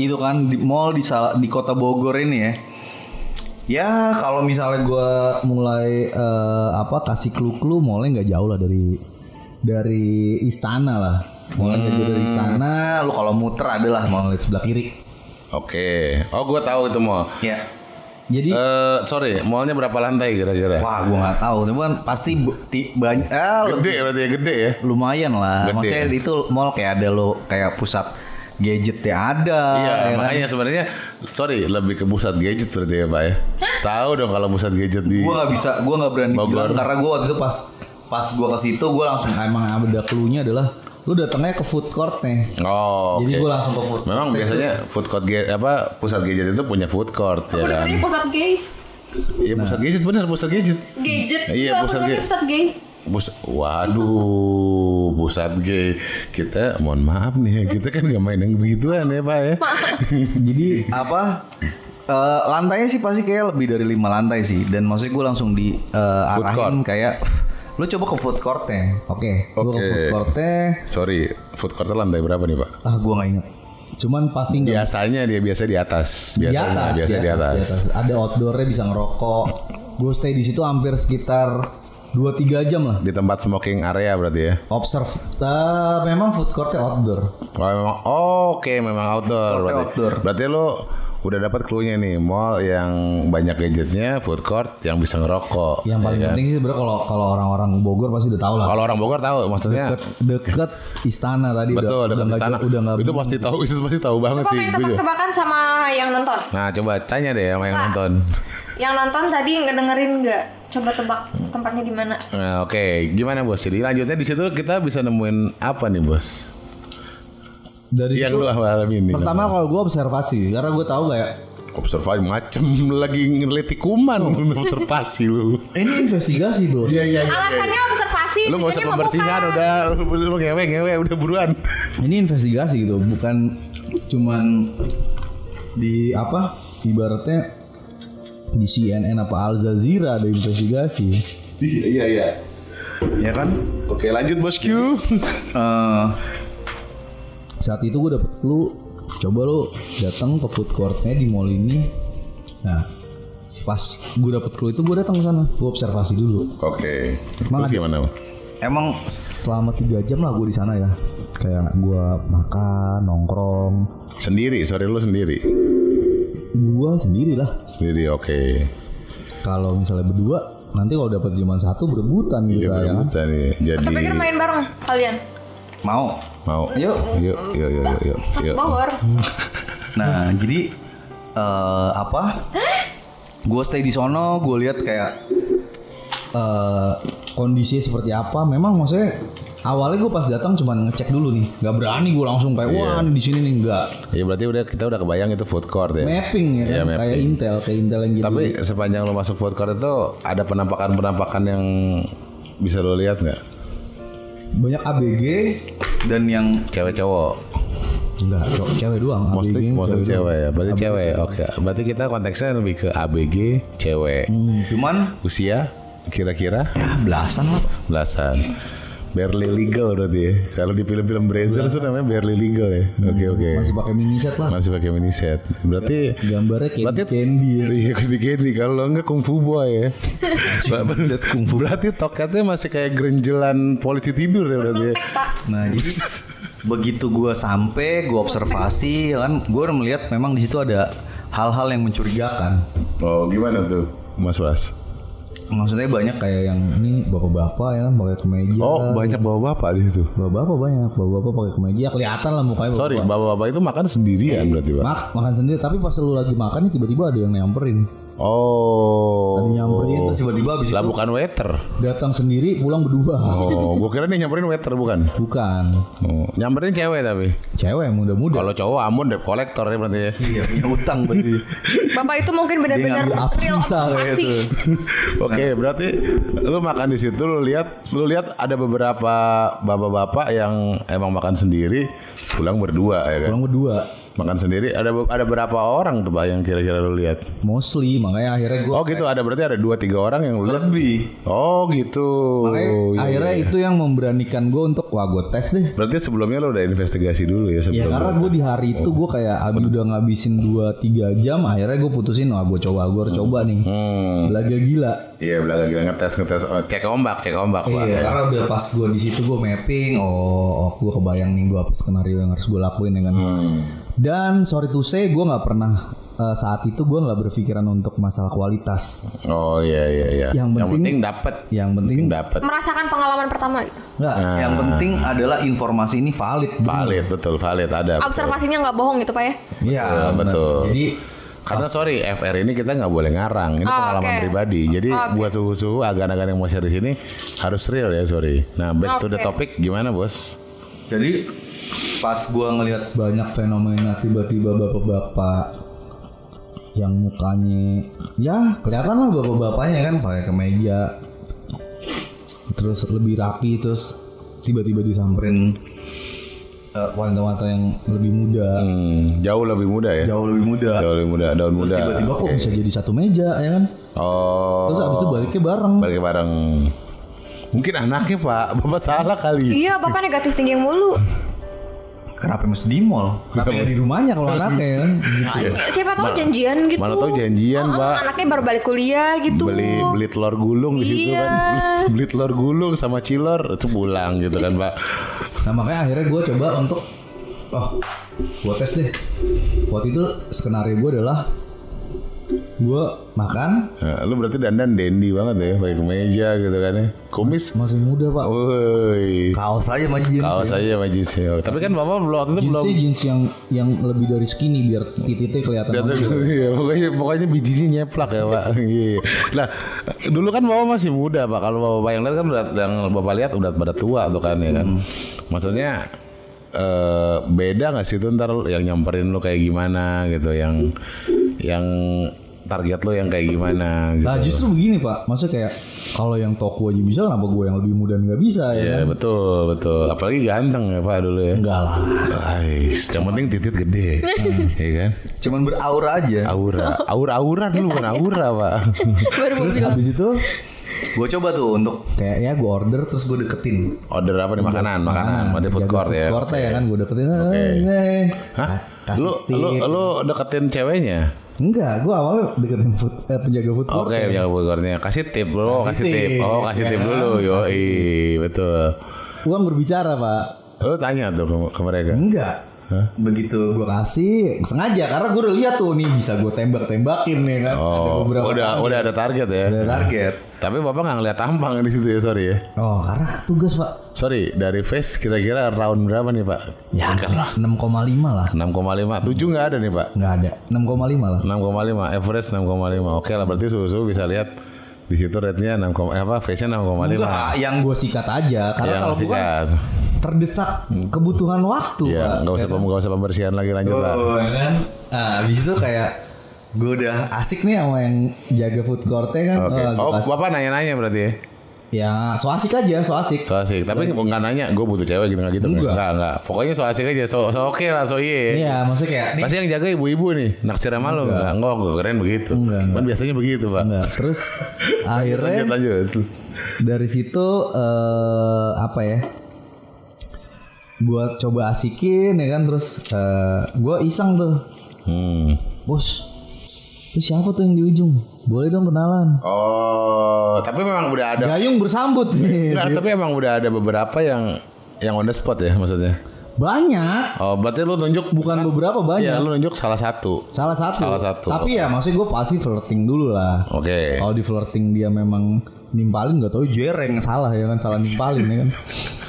itu kan di mall di kota Bogor ini ya. Ya kalau misalnya gue mulai kasih clue mallnya nggak jauh lah dari istana lah. Mulai dari istana, lu kalau muter adalah mall di sebelah kiri. Oke. Oh gue tahu itu mall. Ya. Jadi sorry, mallnya berapa lantai kira-kira? Wah, gue nggak tahu. Tapi kan pasti banyak. Gede berarti gede ya. Lumayan lah. Gede. Maksudnya itu mall kayak ada lo kayak pusat gadget ya ada. Iya, ya makanya kan? sebenarnya lebih ke pusat gadget berarti ya Pak ya. Tahu dong kalau pusat gadget di Gue nggak berani Bogor. bilang karena gue waktu itu pas gue ke situ gue langsung emang ada clue-nya adalah lu datangnya ke food court nih. Oh, Jadi oke. gue langsung ke food court. Memang biasanya food court pusat gadget itu punya food court Aku ya kan. dengernya pusat gay. Iya pusat gadget benar pusat gadget. Gadget. Iya, Aku pusat dengernya gay. pusat gay. Waduh, pusat G. Kita mohon maaf nih ya, kita kan nggak main yang begituan ya Pak ya. Jadi apa? Lantainya sih pasti kayak lebih dari 5 lantai sih. Dan maksudnya gue langsung arahin kayak lu coba ke food courtnya. Oke. Gue ke food courtnya. Sorry, food court lantai berapa nih Pak? Gue nggak ingat. Cuman pasti nggak. Biasanya dia biasa di atas. Biasanya biasa di atas. Ada outdoornya bisa ngerokok. Gue stay di situ hampir sekitar 2-3 jam lah. Di tempat smoking area berarti ya. Memang food courtnya outdoor. Oh, memang oke, memang outdoor berarti. Berarti lo udah dapat clue-nya nih, mall yang banyak gadgetnya, food court yang bisa ngerokok. Yang paling penting sih sebenarnya kalau orang-orang Bogor pasti udah tahu lah. Kalau orang Bogor tahu, maksudnya deket istana tadi. Betul, dekat istana. Itu pasti tahu, itu pasti tahu banget Coba sih. main tebak-tebakan sama yang nonton. Nah, coba tanya deh sama yang nonton. Yang nonton tadi ngedengerin nggak? Coba tebak tempatnya di mana? Nah, oke, gimana Bos? Jadi lanjutnya di situ kita bisa nemuin apa nih Bos? Dari Yang situ, lu alamin nih. pertama kalau gue observasi, karena gue tahu kayak observasi macem lagi ngeliti kuman observasi lu. ini investigasi bos. Iya. Alasannya observasi. Lu nggak usah tujuannya pembersihan, membuka. udah ngewe udah buruan. Ini investigasi gitu, bukan cuman di apa ibaratnya di CNN apa Al Jazeera ada investigasi. Iya. Ya kan? Oke, lanjut Bosku. Saat itu gue dapet clue, coba lu datang ke food courtnya di mall ini. Nah, pas gue dapet clue itu gue datang ke sana, gue observasi dulu. Oke. Emang Terus gimana? Emang Selama 3 jam lah gue di sana ya. Kayak gue makan, nongkrong. Sendiri, sorry lu sendiri. Gue sendiri lah. Sendiri, oke. Kalau misalnya berdua, nanti kalau dapat cuma satu berebutan gitu Iya, ya. berebutan nih. Jadi Atau pikir main bareng kalian? mau. Yuk. Bogor. Nah, jadi apa? Gue stay di sono, gue lihat kayak Kondisinya seperti apa? Memang maksudnya awalnya gue pas datang cuma ngecek dulu nih, nggak berani gue langsung kayak wah ini di sini nih nggak. Ya berarti kita udah kebayang itu food court ya. Mapping ya, Iya, kan? mapping. Kayak Intel yang gitu. Tapi sepanjang lo masuk food court itu ada penampakan yang bisa lo lihat nggak? banyak ABG dan yang Cewek cowok. enggak, cewek doang. Mostly cewek ya. Berarti ABG cewek. Oke. Berarti kita konteksnya lebih ke ABG cewek. cuman Usia kira-kira belasan lah. belasan. Barely legal berarti ya. Kalau di film-film Brazil itu namanya barely legal ya. Oke. masih pakai mini set lah. Masih pakai mini set. Berarti Gambarnya candy ya. Iya candy kalau enggak kungfu boy ya. Berarti toketnya masih kayak gerenjelan polisi tidur ya berarti. Nah, jadi begitu gue sampai, gue observasi kan, gue melihat memang di situ ada hal-hal yang mencurigakan. Oh gimana tuh Mas Was? Maksudnya banyak Kayak yang ini bapak-bapak ya kan pakai kemeja. Oh banyak bapak-bapak di situ. Bapak-bapak banyak, bapak-bapak pakai kemeja kelihatan lah mukanya. Sorry bapak-bapak itu makan sendirian berarti Pak. Makan sendiri, tapi pas lu lagi makan nih tiba-tiba ada yang nyamperin. Oh. Ada nyamperin terus tiba-tiba habis Lah itu bukan waiter. datang sendiri pulang berdua. Oh, gua kira nih nyamperin waiter bukan. Bukan. Oh, nyamperin cewek tapi. Cewek muda-muda. Kalau cowok amun debt collector ya berarti ya. iya punya utang berarti. Bapak itu mungkin benar-benar ngambil real Afisa kayak observasi. Oke, berarti lu makan di situ lu lihat ada beberapa bapak-bapak yang emang makan sendiri, pulang berdua ya kan. Pulang berdua. Makan sendiri ada berapa orang tuh Pak yang kira-kira lu lihat? Mostly makanya akhirnya gue Oh gitu, ada berarti ada 2-3 orang yang lu lihat. Lebih. Oh gitu. makanya Iya, akhirnya iya. itu yang memberanikan gue untuk wah gue tes deh. Berarti sebelumnya lu udah investigasi dulu ya Ya sebelum. karena gue di hari itu gue kayak abis udah ngabisin 2-3 jam akhirnya gue putusin wah gue harus coba nih. Belaga gila. Iya, belaga ngetes oh, cek ombak Pak. Iya, karena udah pas gue di situ gue mapping, gue kebayang nih gue apa skenario yang harus gue lakuin dengan. Dan sorry to say gue nggak pernah saat itu gue nggak berpikiran untuk masalah kualitas. Oh iya. Yang penting dapat. Yang penting Dapat. Merasakan pengalaman pertama gitu. nggak. Yang penting adalah informasi ini valid. Valid ada. Observasinya nggak bohong gitu Pak ya. Iya betul. Jadi Karena sorry FR ini kita nggak boleh ngarang, ini pengalaman oke. pribadi. Jadi buat suhu-suhu agan-agan yang mau share di sini harus real ya sorry. Nah back to the topic gimana bos? Jadi pas gua ngelihat banyak fenomena tiba-tiba bapak-bapak yang mukanya ya kelihatan lah bapak-bapaknya kan pakai kemeja terus lebih rapi, terus tiba-tiba disamperin wanita-wanita yang lebih muda. Jauh lebih muda ya. Jauh lebih muda. Jauh lebih muda, daun Terus muda. tiba-tiba kok Bisa jadi satu meja ya kan. Oh. Terus abis itu baliknya bareng. Balik bareng. Mungkin anaknya Pak, Bapak salah kali. Iya, Bapak negatif thinking mulu. kenapa mesti di mall? Kenapa nggak di rumahnya kalau anaknya ya kan? Gitu. Siapa tahu janjian gitu. Mana tahu janjian, Pak. Anaknya baru balik kuliah gitu. Beli telur gulung di situ Iya. kan. Beli telur gulung sama cilor itu pulang gitu kan, Pak. Nah makanya akhirnya gue coba untuk gue tes deh. Waktu itu skenario gue adalah gue makan. Nah, lu berarti dandan dandy banget ya, pakai kemeja gitu kan ya. Kumis. Masih muda pak. Woi. Kaos aja sama jeans. Kaos aja sama jeans ya. Tapi kan Bapak waktu itu belum. Jeansnya jeans yang lebih dari skinny biar titiknya kelihatan. Iya, pokoknya bijinya nyeplak ya Pak. Iya. Nah, dulu kan Bapak masih muda Pak. Kalau Bapak yang lihat kan yang Bapak lihat udah pada tua tuh kan ya kan. Maksudnya beda nggak sih tuh ntar yang nyamperin lu kayak gimana gitu, yang target lo yang kayak gimana gitu. Nah justru begini pak, maksudnya kayak kalau yang toko aja bisa, kenapa gue yang lebih muda nggak bisa ya? Iya Kan? betul. Apalagi ganteng ya Pak dulu ya. Enggak lah. Ais, yang penting titit gede, ya kan? Cuman beraura aja. Aura-auran lu bukan aura Pak. Terus habis itu Gue coba tuh untuk kayak ya gue order terus gue deketin. Order apa nih makanan, ada food court ya. Food court ya kan gue deketin. Hah? Lu deketin ceweknya? Enggak, gue awalnya deketin penjaga food court. Oke, penjaga food courtnya. Kasih tip bro, kasih tip. Oh, kasih tip dulu. Yoi, betul. Uang berbicara pak. Lu tanya tuh ke mereka. Enggak. begitu. Gue kasih sengaja karena gue udah lihat tuh nih bisa gue tembak-tembakin nih kan. Oh, udah ada target ya. Ada Target. Tapi Bapak nggak ngeliat tampang di situ ya, sorry ya. Oh, karena tugas pak. Sorry, dari face kira-kira round berapa nih Pak? Ya lah 6,5 lah. 6,5. 7 nggak ada nih Pak? Nggak ada. 6,5 lah. 6,5, average 6,5. Oke lah, berarti susu bisa lihat di situ rate-nya 6, face-nya 6,5. Enggak, yang gue sikat aja karena Yang kalau bukan sikat. terdesak kebutuhan waktu Iya, pak. nggak usah pembersihan lagi, lanjut Pak. Oh, ya kan? Nah, habis itu kayak gue udah asik nih sama yang jaga food court-nya kan. Oke. Gua Oh, kasih- Bapak nanya-nanya berarti ya? ya so asik aja, so asik. So asik. Tapi nggak nanya, gue butuh cewek gitu nggak gitu. Enggak. Pokoknya so asik aja, so oke lah, so iya. Iya, maksudnya kayak Pasti yang jaga ibu-ibu nih, naksir sama lo enggak? Enggak, keren begitu. Enggak. Kan biasanya begitu Pak. enggak. Terus akhirnya Lanjut. dari situ apa ya? Gue coba asikin ya kan, terus gue iseng tuh, bos, itu siapa tuh yang di ujung? Boleh dong kenalan. Oh, tapi memang udah ada. Gayung bersambut nih. Enggak, tapi emang udah ada beberapa yang on the spot ya maksudnya. Banyak, Oh, berarti lu nunjuk bukan beberapa banyak. Iya, lu nunjuk salah satu. Salah satu. Oke. Tapi ya maksudnya gue pasti flirting dulu lah. Oke. Kalau di flirting dia memang nimpalin, nggak tahu jereng salah ya kan, salah nimpalin ya kan.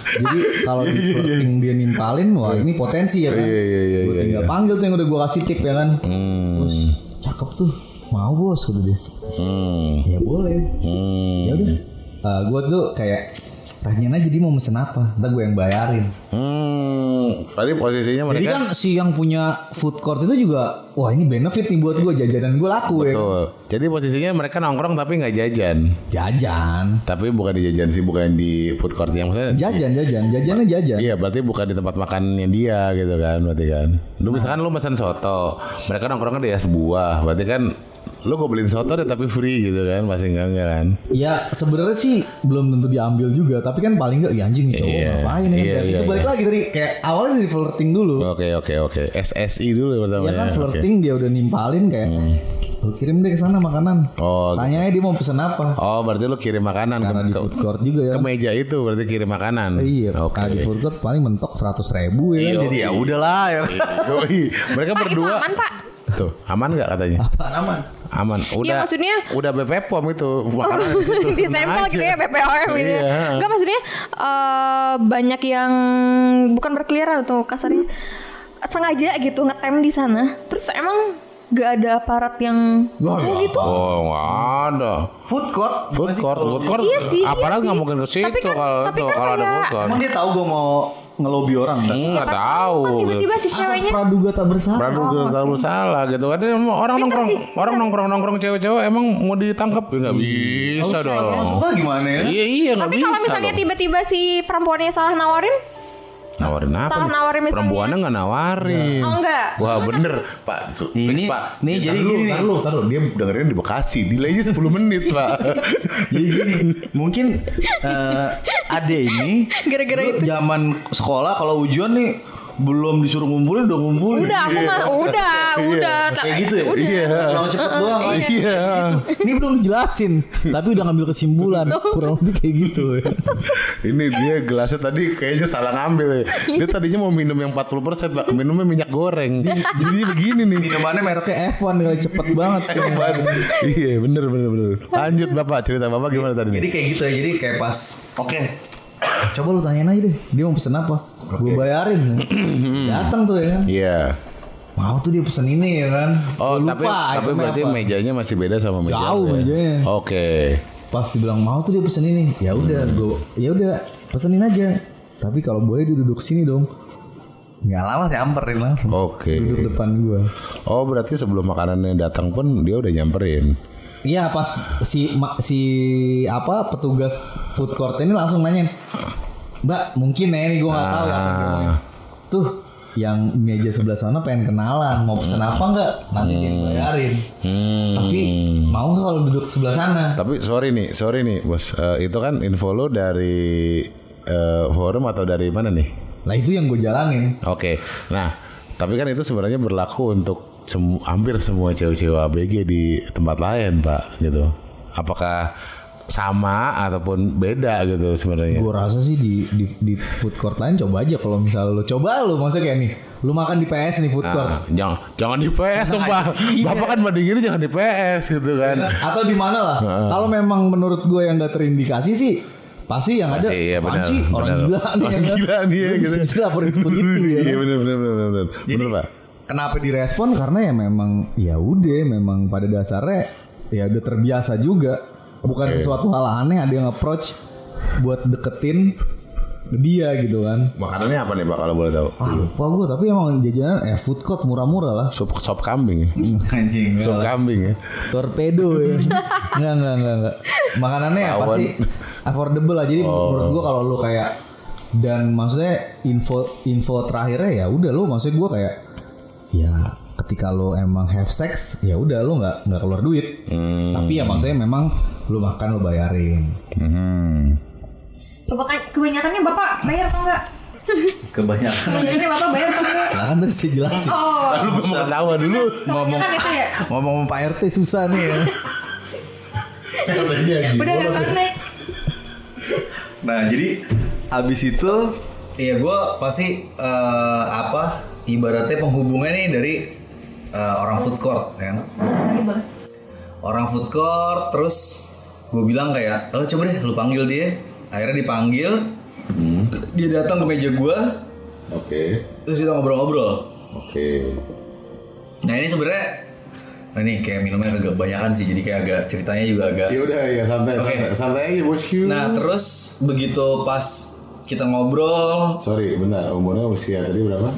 Jadi kalau di flirting dia nimpalin, wah ini potensi ya kan. Iya. Gue tinggal panggil tuh yang udah gue kasih tip ya kan. Bos, cakep tuh, mau bos gitu dia. Ya boleh. Ya udah. Gue tuh kayak tanyain aja dia mau mesen apa, ntar gue yang bayarin. Tadi posisinya Jadi mereka kan si yang punya food court itu juga, wah ini benefit nih buat gue, jajanan gue laku ya. betul. Jadi posisinya mereka nongkrong tapi nggak jajan. Jajan. Tapi bukan di jajan sih, bukan di food court yang maksudnya. Jajannya jajan. Iya, berarti bukan di tempat makannya dia gitu kan, berarti kan. Lu misalkan lu pesan soto, mereka nongkrongnya di es buah, berarti kan lu gue beliin soto deh tapi free gitu kan, masih enggak kan. Ya sebenarnya sih belum tentu diambil juga, tapi kan paling enggak ya anjing nih cowok ngapain ya. Dan itu balik lagi tadi kayak awalnya dari flirting dulu. Oke. SSI dulu ya pertama Ya kan flirting dia udah nimpalin kayak lu kirim deh ke sana makanan. Oh. Tanya dia mau pesen apa. Oh, berarti lu kirim makanan Karena di food court juga ya. ke meja itu berarti kirim makanan. Iya. Oke. Nah, di food court paling mentok 100.000 ya. Jadi ya udahlah ya. Yoi. Mereka Pak, itu berdua. aman Pak? Tuh, aman nggak katanya? Aman. Aman. Udah. Iya, maksudnya udah BPOM itu. Makanan di situ. di stempel gitu ya BPOM gitu ya. Iya. Enggak, maksudnya banyak yang bukan berkeliaran tuh kasarnya, sengaja gitu ngetem di sana. Terus emang gak ada aparat yang gitu. Oh, nggak ada. Food court. Food court. Iya sih, Aparat iya nggak sih. mungkin ke situ Tapi kan- kalau tapi itu kan kalau ada kayak- food court. Emang dia tahu gue mau ngelobi orang kan? Nggak tahu. Tiba-tiba si Asas ceweknya praduga tak bersalah. Praduga tak bersalah gitu kan. Orang nongkrong cewek-cewek emang mau ditangkap ya nggak bisa dong. Suka gimana ya? Iya nggak tapi bisa. kalau misalnya dong. tiba-tiba si perempuannya salah nawarin, Nawarin apa? salah nih? nawarin misalnya. Perempuannya nggak nawarin. Oh enggak. Wah bener Pak. Ini- Pak. nih, jadi gini. Taruh dia dengerin di Bekasi. Delaynya 10 menit Pak. Jadi gini, mungkin ade ini Gara-gara dulu itu. zaman sekolah kalau ujian nih belum disuruh ngumpulin udah ngumpulin. Udah aku mah udah Kayak gitu ya? Udah. Iya. Kalau cepet doang. Iya. Ini belum dijelasin, tapi udah ngambil kesimpulan. Kurang lebih kayak gitu. Ini dia gelasnya tadi kayaknya salah ngambil ya. Dia tadinya mau minum yang 40% Pak. Minumnya minyak goreng. Jadi begini nih. Minumannya mereknya Kayak F1 kali cepet banget. Iya bener. Lanjut Bapak, cerita Bapak gimana tadi jadi nih? kayak gitu ya. Jadi kayak pas Coba lu tanyain aja deh, dia mau pesen apa? Gue bayarin. Datang tuh ya kan. Iya. Mau tuh dia pesen ini ya kan. Oh Gua tapi lupa itemnya berarti apa. mejanya masih beda sama meja. Jauh lu ya? mejanya. Oke. Pas dibilang mau tuh dia pesen ini. Ya udah, ya udah pesenin aja. Tapi kalau boleh dia duduk sini dong. nggak lama nyamperin langsung. Oke. Duduk depan gua. Oh berarti sebelum makanannya datang pun dia udah nyamperin. Iya pas si petugas food court ini langsung nanyain, Mbak mungkin ya ini gue nggak tahu ya. Tuh yang meja sebelah sana pengen kenalan, mau pesen apa nggak? Nanti dia yang bayarin. Tapi mau nggak kalau duduk sebelah sana? Tapi sorry nih bos. Itu kan info lo dari forum atau dari mana nih? Nah itu yang gue jalanin. Oke. Nah tapi kan itu sebenarnya berlaku untuk hampir semua cewek-cewek ABG di tempat lain Pak gitu. Apakah sama ataupun beda gitu sebenarnya? Gue rasa sih di food court lain coba aja kalau misalnya lo coba lo maksudnya kayak nih, lo makan di PS nih food court. Jangan di PS dong Pak. Bapak kan bandinginnya jangan di PS gitu kan. Atau di mana lah. Kalau memang menurut gue yang gak terindikasi sih pasti yang ada Iya, apaan benar, sih orang benar. gila nih Orang gila nih ya, gitu. bisa laporin seperti itu ya Iya benar. Benar Pak. kenapa direspon karena ya memang ya udah memang pada dasarnya ya udah terbiasa juga bukan sesuatu hal aneh ada yang approach buat deketin dia gitu kan. Makanannya apa nih Pak kalau boleh tahu? Lupa gue tapi emang jajanan food court murah-murah lah. Sop kambing ya. Anjing. Sop kambing ya. Torpedo ya. Enggak. Makanannya ya Rawon. pasti affordable lah. Jadi menurut gua kalau lu kayak dan maksudnya info terakhirnya ya udah lu maksudnya gua kayak ya ketika lu emang have sex ya udah lu nggak keluar duit. Tapi ya maksudnya memang lu makan lu bayarin. Kebanyakannya Bapak bayar atau enggak? Kebanyakan. Kebanyakannya Bapak bayar atau enggak? Lah kan tadi saya jelasin. Oh, Lu gak mau ketawa dulu. kebanyakan itu ya. Ngomong Pak RT susah nih ya. Udah gak connect. Nah jadi abis itu ya gue pasti ibaratnya penghubungnya nih dari orang food court kan. Orang food court terus gue bilang kayak coba deh lu panggil dia. Akhirnya dipanggil. Dia datang ke meja gue. Oke. Terus kita ngobrol-ngobrol. Oke. Nah ini sebenarnya ini kayak minumnya agak kebanyakan sih, jadi kayak agak ceritanya juga agak. Ya udah ya santai aja bosku. Nah terus begitu pas kita ngobrol, Sorry, bentar. Umurnya usia tadi berapa?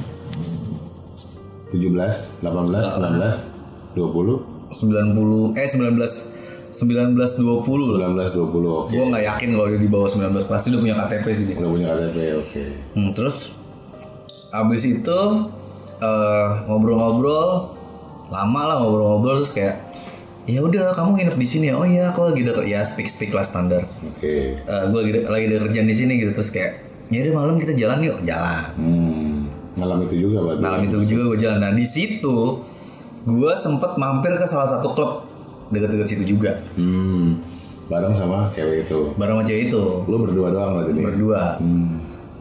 17, 18, 19, 20, 1920 lah. 19, 20. Oke. Gue nggak yakin kalau dia di bawah 19 pasti udah punya KTP sih dia. Udah punya KTP, oke. Terus abis itu ngobrol-ngobrol lama lah ngobrol-ngobrol terus kayak ya udah kamu nginep di sini ya. Oh iya aku lagi ada ya speak lah standar. Oke. Gue lagi ada kerjaan di sini gitu terus kayak ya udah malam kita jalan yuk jalan. Malam itu juga berarti. Malam itu juga gue jalan. Nah di situ gue sempet mampir ke salah satu klub dekat-dekat situ juga. Bareng sama cewek itu. Bareng sama cewek itu. Lu berdua doang berarti nih? Berdua.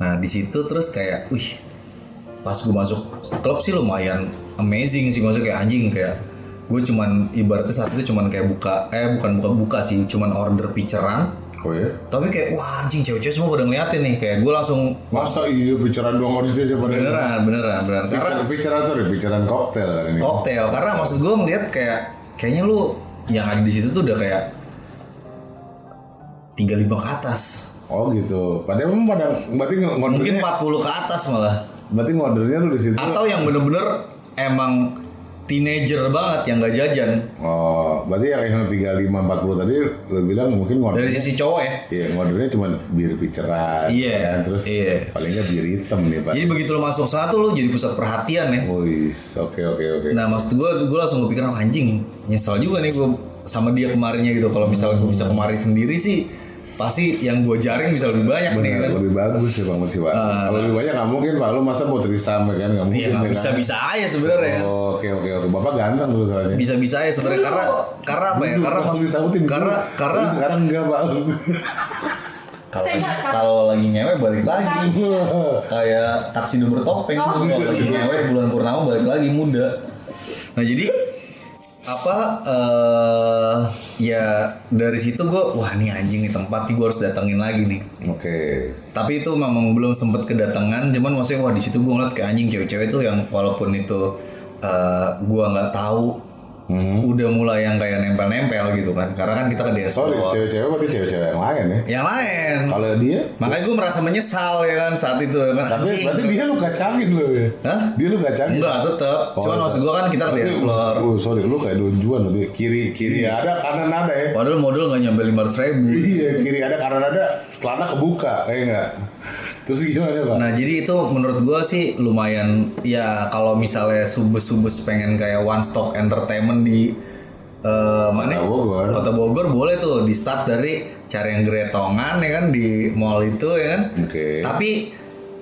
Nah di situ terus kayak, wih, pas gue masuk klub sih lumayan amazing sih, maksudnya kayak anjing kayak gue cuman ibaratnya saat itu cuman kayak bukan buka sih, cuman order pitcheran. Oh ya? Tapi kayak wah anjing cewek-cewek semua pada ngeliatin nih, kayak gue langsung Masa iya bicaran doang harus aja pada beneran karena bicaran koktel kan ini. koktail karena maksud gue ngeliat kayaknya lu yang ada di situ tuh udah kayak 35 ke atas. Oh gitu. Padahal emang berarti Mungkin ngordernya 40 ke atas malah. berarti ngordernya lu di situ. Atau yang bener-bener emang teenager banget yang gak jajan. Oh, berarti yang 35 40 tadi lu bilang mungkin ngorder. Dari sisi cowok ya. Iya, ngordernya cuma bir pitcheran. Iya, kan? Terus iya. paling nggak bir hitam nih, Pak. Jadi begitu lo masuk sana tuh lo jadi pusat perhatian ya. Wis, oke. Nah maksud gue langsung kepikiran anjing nyesel juga nih gue sama dia kemarinnya gitu. Kalau misalnya gue bisa kemari sendiri sih pasti yang gue jaring bisa lebih banyak nih Bener, kan. lebih bagus ya Bang Mesti, Pak. Kalau lebih banyak nggak mungkin, Pak. Lu masa mau trisam kan? Nggak mungkin. Iya nggak ya kan? bisa-bisa aja sebenarnya. Oh, oke. Bapak ganteng dulu soalnya. Bisa-bisa aja sebenarnya karena apa ya? Dulu Karena langsung disautin. karena Tapi sekarang enggak, Pak. kalau lagi ngewe balik lagi kayak taksi bertopeng tuh kalau lagi ngewe bulan purnama balik lagi muda. Nah jadi ya dari situ gue wah nih anjing nih tempat nih gue harus datengin lagi nih. Oke. Tapi itu memang belum sempet kedatangan, cuman maksudnya wah di situ gue ngeliat kayak anjing cewek-cewek tuh yang walaupun itu gue nggak tahu udah mulai yang kayak nempel-nempel gitu kan, karena kan kita ke Sorry, dashboard. cewek-cewek berarti cewek-cewek yang lain ya. Yang lain. Kalau dia, Makanya gue merasa menyesal ya kan saat itu ya kan. tapi Anjing. berarti dia lu kacangin lu ya. Hah? Dia lu kacangin. Enggak tetep. Cuman maksud gue kan kita ke explore. Sorry, lu kayak donjuan berarti. Kiri ada, kanan ada ya. Padahal modal nggak nyampe 500.000. Iya, kiri ada, kanan ada, celana kebuka, kayak enggak. Terus gimana, Pak? Nah jadi itu menurut gue sih lumayan ya kalau misalnya subes pengen kayak one stop entertainment di mana? Bogor. Kota Bogor boleh tuh di start dari cari yang gretongan ya kan di mall itu ya kan. Oke. Tapi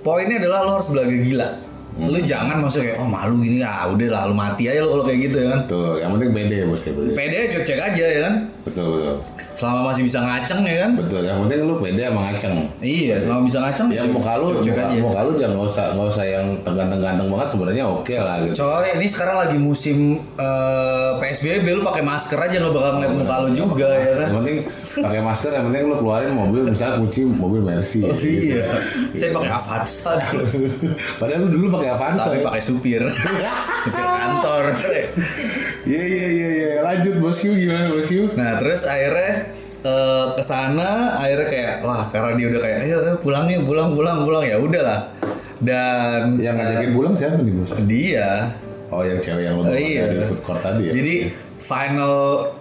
poinnya adalah lo harus belaga gila. Lu jangan masuk kayak oh malu gini udah lah lu mati aja lo kalau kayak gitu ya kan. Tuh, yang penting pede ya bos ya. Pede aja cek aja ya kan. Betul. Selama masih bisa ngaceng ya kan. Betul, yang penting lu pede sama ngaceng. Iya, selama bisa ngaceng. Ya muka lu jangan nggak usah yang ganteng-ganteng banget sebenarnya oke lah gitu. Coy, ini sekarang lagi musim PSBB, lu pakai masker aja nggak bakal ngeliat muka lu juga ya kan. Yang penting pakai masker, yang penting lu keluarin mobil misalnya kunci mobil Mercy. Oh gitu. iya, saya pakai Avanza. Padahal lu dulu pakai Avanza. Tapi Ya? pakai supir kantor. Iya. Lanjut bosku, gimana bosku? Nah terus akhirnya kesana akhirnya kayak wah karena dia udah kayak ayo pulang ya udahlah. Dan Yang ngajakin pulang siapa nih bos? dia Oh, yang cewek yang lu bawa iya. dari food court tadi ya. Jadi final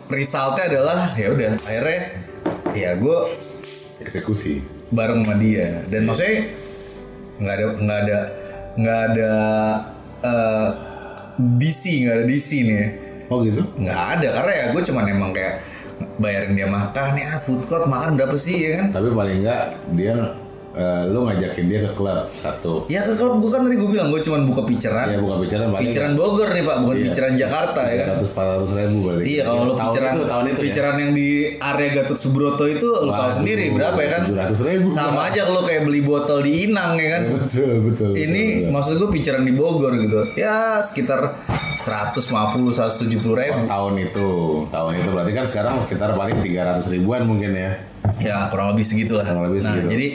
resultnya adalah ya udah akhirnya ya gue eksekusi. bareng sama dia dan maksudnya nggak ada DC nih. Oh gitu? Nggak ada karena ya gue cuman emang kayak bayarin dia makan ya food court makan berapa sih ya kan. Tapi paling enggak dia lu ngajakin dia ke klub satu. Ya ke klub gue kan tadi gue bilang gue cuman buka piceran. Ya buka piceran paling Piceran Bogor nih pak, bukan Iya. piceran Jakarta ya kan. 400.000 balik. Iya kalau lu tahun itu piceran yang di area Gatot Subroto itu lu tahu Waduh, sendiri berapa ya kan? 700.000. Sama aja kalau kayak beli botol di Inang ya kan. Betul. Ini maksud gue piceran di Bogor gitu. Ya sekitar 150-170 ribu. tahun itu berarti kan sekarang sekitar paling 300 ribuan mungkin ya. Ya kurang lebih segitulah. Kurang lebih Nah segitu. jadi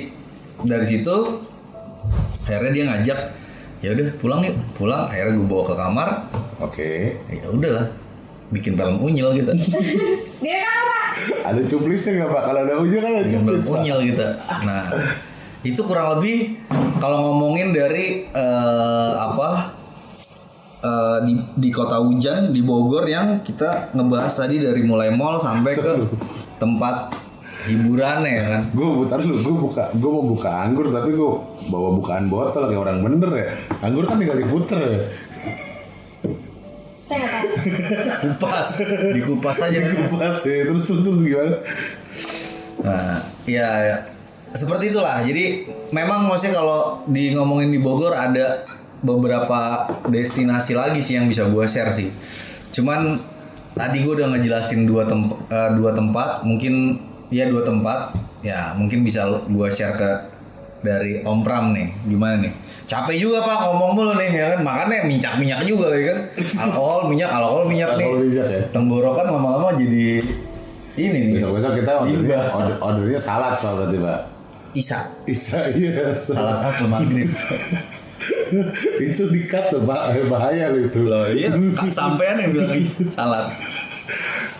dari situ akhirnya dia ngajak ya udah pulang akhirnya gue bawa ke kamar. Oke. Ya udahlah bikin film unyil gitu. Ada cuplisnya nggak Pak? Kalau ada ujung kan ada Bikin film cuplis Pak. unyil gitu. Nah itu kurang lebih kalau ngomongin dari di kota hujan di Bogor yang kita ngebahas tadi dari mulai mall sampai ke tempat hiburannya ya kan. Gue mau buka anggur tapi gue bawa bukaan botol kayak orang bener ya. Anggur kan tinggal diputer ya. Saya nggak tahu. Dikupas aja. Pas ya, terus gimana? Nah, ya seperti itulah. Jadi memang maksudnya kalau ngomongin di Bogor ada beberapa destinasi lagi sih yang bisa gue share sih. Cuman tadi gue udah ngejelasin dua tempat, mungkin ya dua tempat. Ya mungkin bisa gue share ke dari Om Pram nih. Gimana nih? Capek juga Pak ngomong mulu nih ya kan. Makannya minyak juga ya kan. Alkohol minyak nih. Alkohol minyak ya. Tenggorokan lama-lama jadi ini nih. Besok kita ordernya salad Pak berarti Pak. Isa. Iya. Salah apa maghrib. Itu di-cut loh Pak, bahaya loh itu. Iya, sampean yang bilang salad.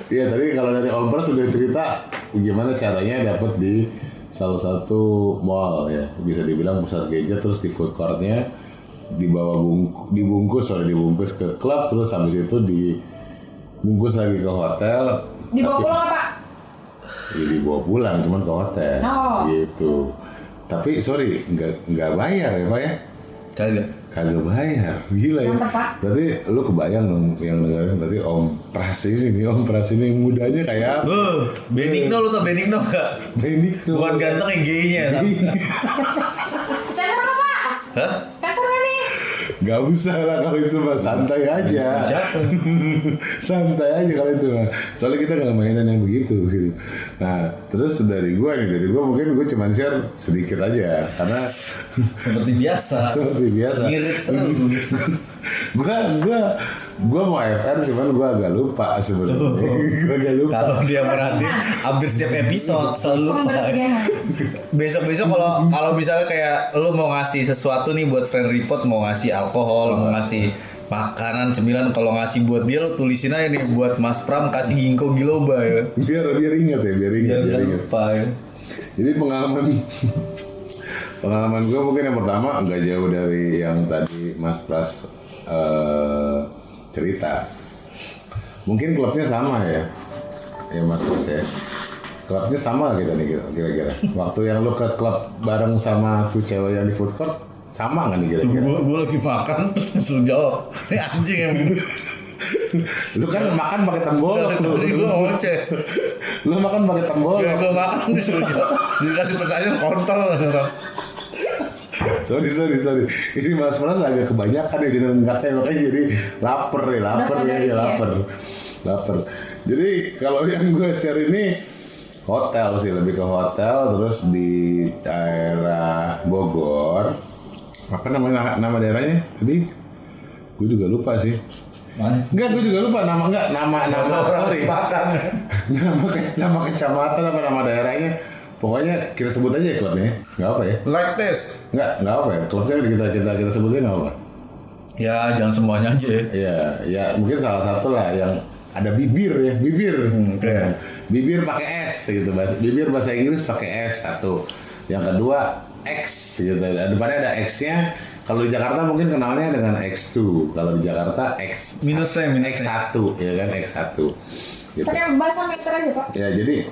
Iya tadi kalau dari Om Pras sudah cerita gimana caranya dapet di salah satu mall ya, bisa dibilang pusat gadget. Terus di food courtnya dibungkus ke klub, terus habis itu dibungkus lagi ke hotel. Dibawa pulang apa? Ya, dibawa pulang, cuman ke hotel. Oh. Gitu. Tapi sorry, nggak bayar ya Pak ya? Kagak bayar, gila ya. Mantap, Pak. Berarti lu kebayang dong yang dengerin, berarti Om Pras ini mudanya kayak Benigno, lu tau Benigno gak? Benigno. Bukan ganteng yang gaynya. Sensor apa, Pak? Hah? Sensor nggak nih? Gak usah lah kalau itu mah, santai aja. Santai aja kalau itu mah. Soalnya kita gak mainan yang begitu gitu. Nah terus dari gue mungkin gue cuma share sedikit aja karena Seperti biasa. Ngirit terus. gue mau FR cuman gue agak lupa sebenarnya. Gue agak lupa. Kalau dia merhatiin hampir setiap episode selalu lupa. Besok kalau misalnya kayak lu mau ngasih sesuatu nih buat friend report, mau ngasih alkohol, mau ngasih makanan, cemilan, kalau ngasih buat dia lu tulisin aja nih buat Mas Pram kasih ginkgo biloba ya. Biar ingat ya, biar ingat. Lupa ya. Jadi pengalaman gue mungkin yang pertama nggak jauh dari yang tadi Mas Pras cerita. Mungkin klubnya sama ya Mas Pras ya. Klubnya sama kita nih kira-kira. Waktu yang lu ke klub bareng sama tuh cewek yang di food court sama nggak nih kira-kira? Gue lagi makan, terus jawab. Ini anjing yang Lu kan makan pakai tembolok lu. gue ngoceh. Lu makan pakai tembolok. Gue makan disuruh jawab. Dikasih pertanyaan kontol. Sorry. Ini Mas Pras agak kebanyakan ya dinenggaknya, makanya jadi lapar. Jadi kalau yang gue share ini hotel sih, lebih ke hotel, terus di daerah Bogor. Apa nama daerahnya? Tadi gue juga lupa sih. Enggak, gue juga lupa nama sorry. Nama kecamatan apa nama daerahnya. Pokoknya kita sebut aja klubnya, nggak apa ya? Like this. Nggak apa ya? Klubnya kita sebutin nggak apa? Ya jangan semuanya aja ya. Ya mungkin salah satu lah yang ada bibir. Okay. Bibir pakai S gitu, bibir bahasa Inggris pakai S satu. Yang kedua X gitu, depannya ada X-nya. Kalau di Jakarta mungkin kenalnya dengan X2, kalau di Jakarta Minusnya. X1 ya kan, X1 gitu. Pakai bahasa meter aja, Pak. Ya jadi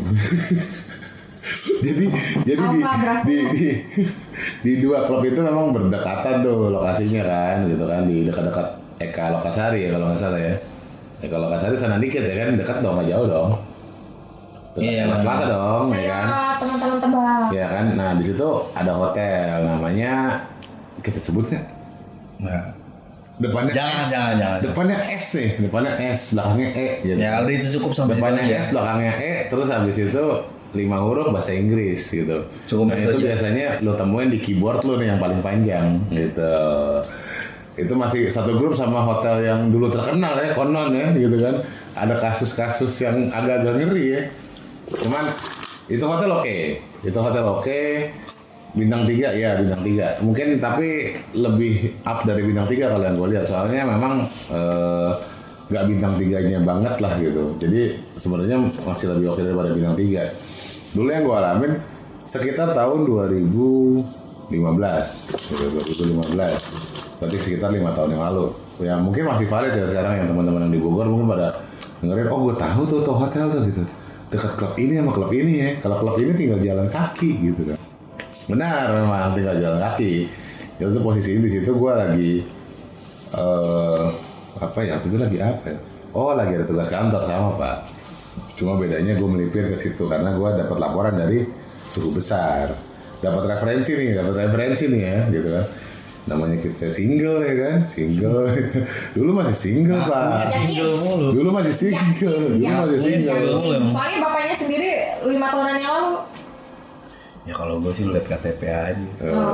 di dua klub itu memang berdekatan tuh lokasinya kan, gitu kan, di dekat-dekat Eka Lokasari ya kalau nggak salah ya. Eka Lokasari sana dikit ya kan, dekat dong, nggak jauh dong. Dekat Mas Plaza dong, ya kan. Teman-teman tebak. Ya kan, nah di situ ada hotel namanya, kita sebut nggak? Nah. Depannya Jangan. Depannya S nih, depannya S, belakangnya E gitu. Ya udah itu cukup sampai depannya situ aja. S, belakangnya E, terus habis itu 5 huruf bahasa Inggris gitu. Cukup Nah itu aja. biasanya lo temuin di keyboard lo nih yang paling panjang gitu. Itu masih satu grup sama hotel yang dulu terkenal ya, konon ya gitu kan. Ada kasus-kasus yang agak-agak ngeri ya. Cuman itu hotel oke. Bintang 3 ya, bintang 3. Mungkin tapi lebih up dari bintang 3 kalau yang gue lihat. Soalnya memang nggak bintang 3-nya banget lah gitu. Jadi sebenarnya masih lebih oke daripada bintang 3. Dulu yang gue alamin sekitar tahun 2015 gitu, 2015. Berarti sekitar 5 tahun yang lalu. Ya mungkin masih valid ya sekarang yang teman-teman yang di Bogor mungkin pada dengerin, oh gue tahu tuh hotel tuh gitu. Dekat klub ini sama klub ini ya. Kalau klub ini tinggal jalan kaki gitu kan. Benar memang tinggal jalan kaki. Itu posisi di situ gue lagi lagi ada tugas kantor sama Pak. Cuma bedanya gue melipir ke situ karena gue dapat laporan dari suku besar, dapat referensi nih ya gitu kan. Namanya kita single ya kan, dulu masih single Pak. Dulu masih single. Soalnya bapaknya sendiri 5 tahunan yang lalu. Ya kalau gue sih lihat KTP aja.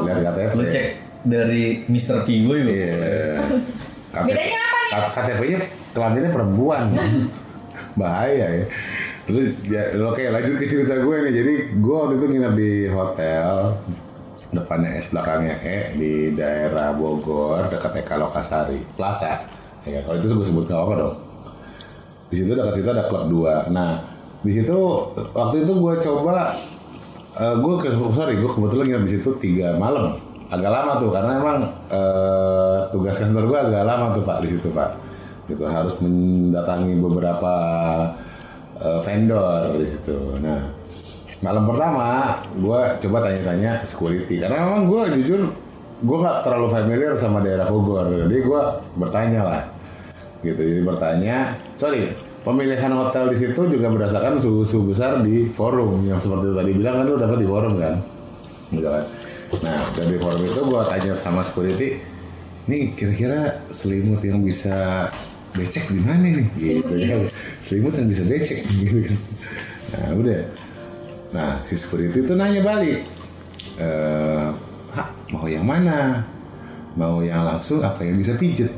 Lihat KTP. Lu cek dari Mr. Kigo juga. Iya. Bedanya apa nih? KTP-nya kelaminnya perempuan. Bahaya ya. Terus oke, lanjut ke cerita gue nih. Jadi gue waktu itu nginep di hotel depannya S belakangnya E di daerah Bogor dekat Eka Lokasari Plaza. Ya, kalau itu gue sebut nggak apa dong. Di situ dekat situ ada klub 2. Nah di situ waktu itu gue coba gue kebetulan nginep di situ 3 malam. Agak lama tuh karena emang tugas kantor gue agak lama tuh Pak di situ Pak. Gitu harus mendatangi beberapa vendor di situ. Nah, malam pertama gue coba tanya-tanya security karena memang gue jujur gue nggak terlalu familiar sama daerah Bogor. Jadi gue bertanya lah, gitu. Jadi bertanya, pemilihan hotel di situ juga berdasarkan suhu besar di forum yang seperti itu tadi bilang kan lu dapat di forum kan, gitu kan. Nah dari forum itu gue tanya sama security, nih kira-kira selimut yang bisa becek di mana nih, gitu kan. Selimut yang bisa becek, gitu kan. Nah udah, nah si security itu nanya balik, mau yang mana, mau yang langsung apa yang bisa pijet,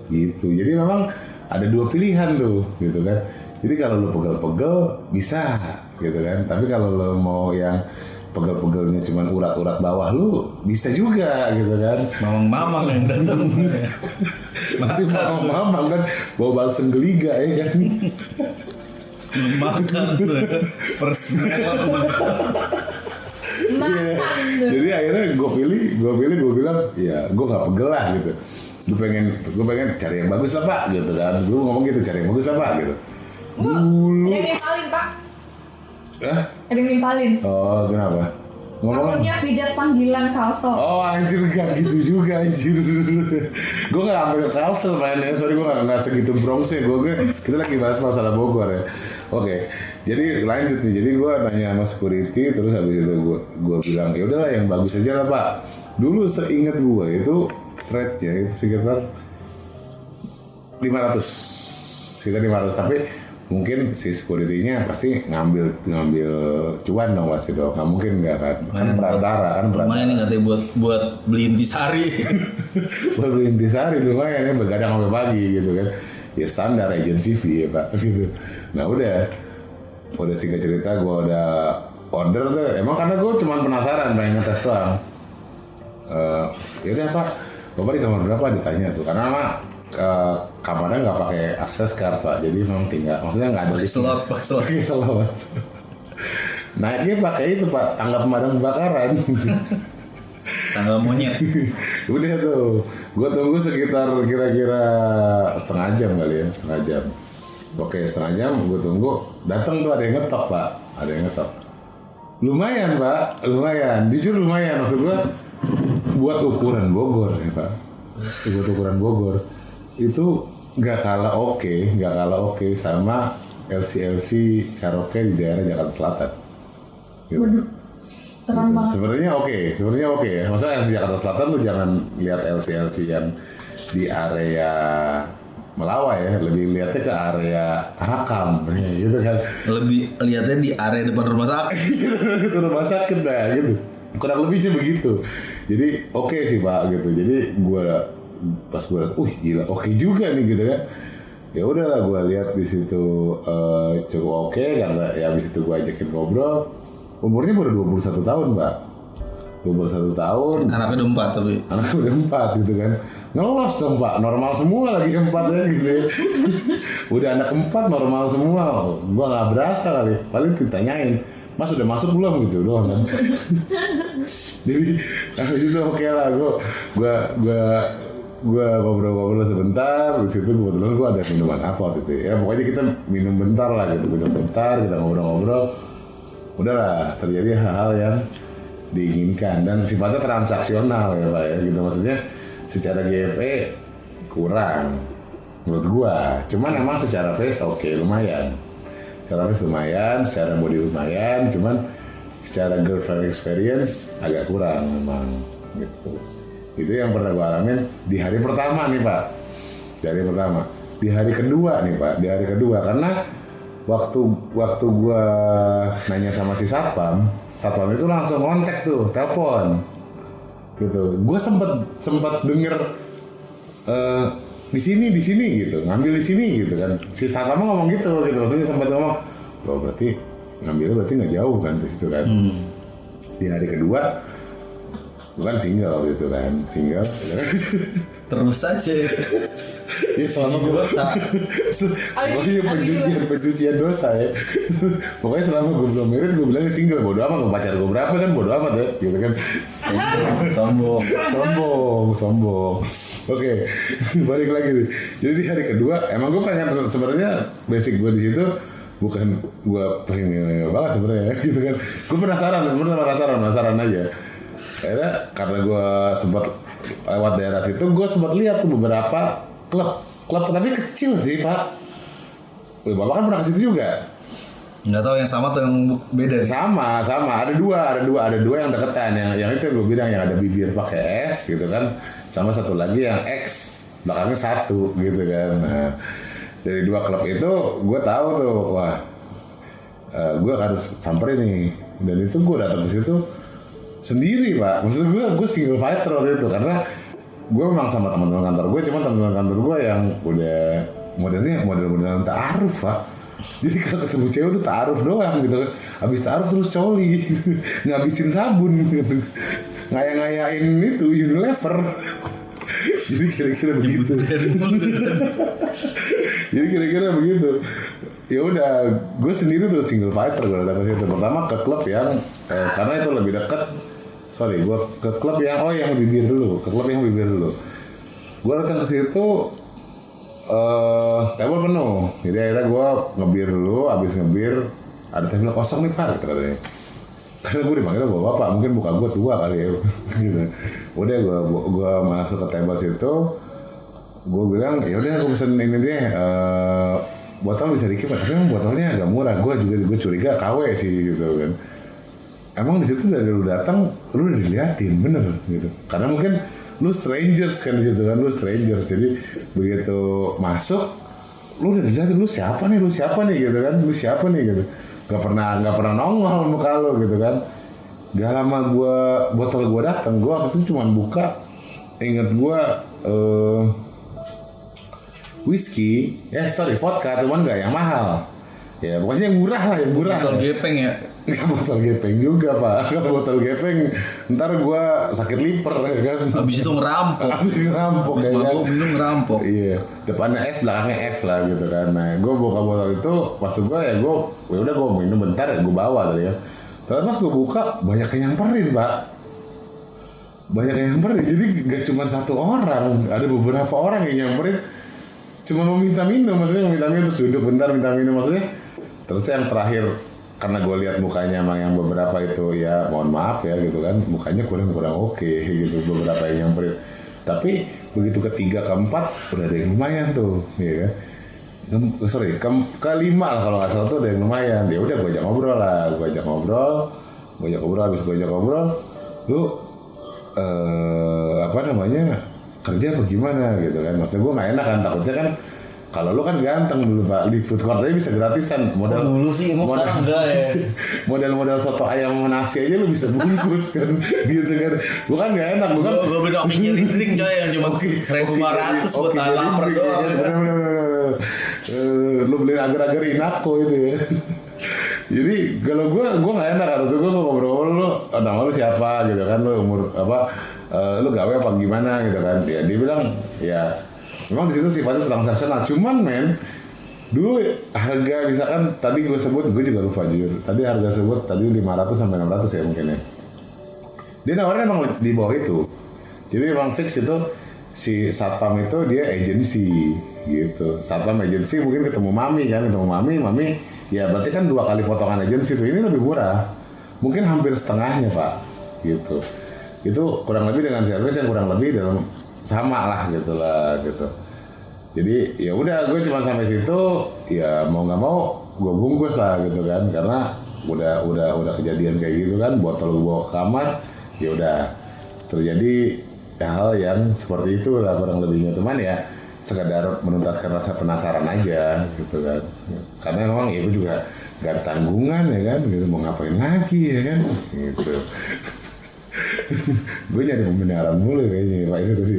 gitu. Jadi memang ada 2 pilihan tuh, gitu kan. Jadi kalau lu pegel-pegel bisa, gitu kan. Tapi kalau lu mau yang pegel-pegelnya cuman urat-urat bawah lu bisa juga, gitu kan. Mamang yang datang. Nanti mamang kan bawa balsem geliga ya kan. Makan persel. Jadi akhirnya gue bilang ya gue nggak pegel lah gitu. Gue pengen cari yang bagus lah Pak, gitu kan. Gue ngomong gitu, cari yang bagus lah Pak, gitu. Ada yang nimpalin Pak. Ada yang nimpalin. Oh kenapa? Ngomong Akunnya pijat panggilan Kalsel. Oh anjir, gak gitu juga anjir. Gue gak sampai ke Kalsel man ya. Sorry gue gak segitu Bronx ya. Kita lagi bahas masalah Bogor ya. Oke, jadi lanjut nih. Jadi gue nanya sama security, terus habis itu gue bilang ya udahlah yang bagus aja lah Pak. Dulu seingat gue itu rate-nya itu sekitar 500, tapi mungkin si security-nya pasti ngambil cuan dong pasti dong. Nggak mungkin nggak kan perantara. Lumayan nih katanya buat beli intisari. Buat beli intisari lumayan ya, begadang sampai pagi gitu kan. Ya standar agency fee ya Pak gitu. Nah udah singkat cerita gue udah order tuh. Emang karena gue cuma penasaran pengen ngetes doang. Ya udah Pak, Bapak di kamar berapa ditanya tuh karena mah kamarnya nggak pakai akses card Pak, jadi memang tinggal, maksudnya nggak ada pakai slot. Naiknya pakai itu Pak, tangga pemadam kebakaran. Tangga monyet. Udah tuh, gue tunggu sekitar kira-kira setengah jam kali ya, setengah jam. Oke setengah jam, gue tunggu, datang tuh ada yang ngetok Pak, ada yang ngetok. Lumayan Pak, lumayan, jujur lumayan, maksud gue buat ukuran Bogor ya Pak, buat ukuran Bogor. Itu nggak kalah oke sama LC karaoke di daerah Jakarta Selatan. Gitu. Serem banget. Sebenarnya oke ya. Maksudnya LC Jakarta Selatan lu jangan lihat LC yang di area Melawai ya, lebih lihatnya ke area Hakam, gitu kan. Lebih lihatnya di area depan rumah sakit. Itu rumah sakit dah gitu. Kurang lebihnya begitu. Jadi oke sih Pak gitu. Jadi pas gue lihat, gila oke juga nih gitu kan. Ya udahlah gue lihat di situ cukup oke karena ya habis itu gue ajakin ngobrol. Umurnya baru 21 tahun Pak. 21 tahun. Anaknya udah 4 tapi. Anaknya udah 4 gitu kan. Ngelos dong Pak, normal semua lagi 4 ya gitu ya. Udah anak 4 normal semua. Gue gak berasa kali. Paling ditanyain, Mas udah masuk belum gitu doang kan. Jadi habis itu oke lah gue ngobrol sebentar, di situ kebetulan gue ada minuman apa gitu ya, pokoknya kita minum bentar lah gitu, kita ngobrol-ngobrol, udahlah terjadi hal-hal yang diinginkan dan sifatnya transaksional ya Pak ya, gitu maksudnya secara GFE kurang menurut gue, cuman emang secara face lumayan, secara face lumayan, secara body lumayan, cuman secara girlfriend experience agak kurang memang gitu. Itu yang pernah gue alamin di hari pertama nih Pak. Di hari kedua nih Pak. Karena waktu gue nanya sama si satpam itu langsung kontak tuh, telepon. Gitu. Gue sempat denger di sini gitu, ngambil di sini gitu kan. Si satpam ngomong gitu. Maksudnya sempat ngomong, berarti ngambilnya nggak jauh kan di situ kan. Di hari kedua bukan single gitu kan, terus aja Ya selama gue dosa. Pokoknya pencucian dosa ya. Pokoknya selama gue belum married gue bilangnya single. Bodo amat mau pacar gue berapa kan bodo amat ya gitu kan. Sombong. Oke, balik lagi nih. Jadi di hari kedua emang gue pengen sebenarnya basic gue di situ bukan gue pengen banget sebenarnya gitu kan. Gue penasaran aja. Akhirnya karena gue sempat lewat daerah situ, gue sempat lihat tuh beberapa klub tapi kecil sih pak. Bapak kan pernah ke situ juga. Nggak tahu yang sama atau yang beda. Sama. Ada dua yang deketan. Yang itu gue bilang yang ada bibir pakai S gitu kan. Sama satu lagi yang X belakangnya 1 gitu kan. Nah, dari 2 klub itu gue tahu tuh, wah, gue harus samperin nih. Dan itu gue datang ke situ sendiri pak. Maksud gue single fighter waktu itu karena gue memang sama teman-teman kantor gue. Cuma teman-teman kantor gue yang udah model ta'aruf pak. Jadi kalau ketemu cewek tuh ta'aruf doang gitu kan. Habis ta'aruf terus coli ngabisin sabun gitu. Ngaya-ngayain itu Unilever. Jadi kira-kira begitu. Jadi kira-kira begitu. Ya udah, gue sendiri tuh single fighter gue datang ke situ. Pertama ke klub yang karena itu lebih dekat. Sorry, gue ke klub yang yang bibir dulu. Gue datang ke situ table penuh. Jadi akhirnya gue ngebir dulu. Abis ngebir ada table kosong nih pak, gitu katanya. Karena gue dipanggil bapak, mungkin muka gue tua kali ya. Gitu. Udah gue masuk ke table situ. Gue bilang ya udah gue pesen ini deh. Botol bisa dikit, tapi emang botolnya agak murah. Gue curiga KW sih gitu kan. Emang di situ dari lu datang, lu udah diliatin bener gitu. Karena mungkin lu strangers kan di situ kan, Jadi begitu masuk, lu udah diliatin lu siapa nih gitu kan, gitu. Gak pernah nongol muka lu gitu kan. Gak lama botol gue datang, gue waktu itu cuma buka, inget gue vodka, cuman gak yang mahal. Ya pokoknya yang murah. Botol gepeng ya? Nggak botol gepeng juga pak. Kalau botol gepeng ntar gue sakit liver ya kan. Abis itu ngerampok Abis ya kan. Minum ngerampok. Iya, depannya S belakangnya F lah gitu kan. Nah gue buka botol itu maksud gue ya udah gue minum bentar ya gue bawa tadi ya. Terus pas gue buka banyak yang nyamperin pak. Jadi gak cuma satu orang, ada beberapa orang yang nyamperin cuma meminta minum, terus duduk bentar minta minum maksudnya. Terus yang terakhir karena gue lihat mukanya emang yang beberapa itu ya mohon maaf ya gitu kan, mukanya kurang oke gitu beberapa yang nyamperin. Tapi begitu ketiga keempat udah ada yang lumayan tuh, ya kan. Kelima lah kalau nggak salah tuh ada yang lumayan. Ya udah gue ajak ngobrol, habis gue ajak ngobrol, lu kerja apa gimana gitu kan. Maksudnya gue nggak enak kan, takutnya kan kalau lu kan ganteng dulu pak, di food court aja bisa gratisan. Dulu sih emang sekarang enggak ya. Model soto ayam nasi aja lu bisa bungkus kan, gitu kan. Gue kan gak enak, gue beli kopinya ring coy yang cuma 1.500 buat lapar doang. Bener. Lu beli agar-agar Inako itu ya. Jadi kalau gue nggak enak, harus gue ngobrol lu, nama lu siapa gitu kan, lu umur apa, lu gawe apa gimana gitu kan. Ya dia bilang ya memang di situ sifatnya transaksional. Cuman dulu harga misalkan tadi gue sebut, gue juga lupa jujur. Tadi harga sebut tadi 500 sampai 600 ya mungkin ya. Dia nawarin emang di bawah itu. Jadi memang fix itu si satpam itu dia agency gitu. Satpam agency mungkin ketemu mami ya berarti kan 2 kali potongan agency itu. Ini lebih murah. Mungkin hampir setengahnya pak gitu. Itu kurang lebih dengan service yang kurang lebih dalam sama lah gitu. Jadi ya udah gue cuma sampai situ, ya mau nggak mau gue bungkus lah gitu kan, karena udah kejadian kayak gitu kan, botol gue bawa ke kamar, ya udah terjadi hal yang seperti itu lah kurang lebihnya. Teman ya sekedar menuntaskan rasa penasaran aja gitu kan, karena memang ya gue juga gak ada tanggungan ya kan, gitu mau ngapain lagi ya kan gitu. Gue nyari pembenaran mulu kayaknya pak itu tadi.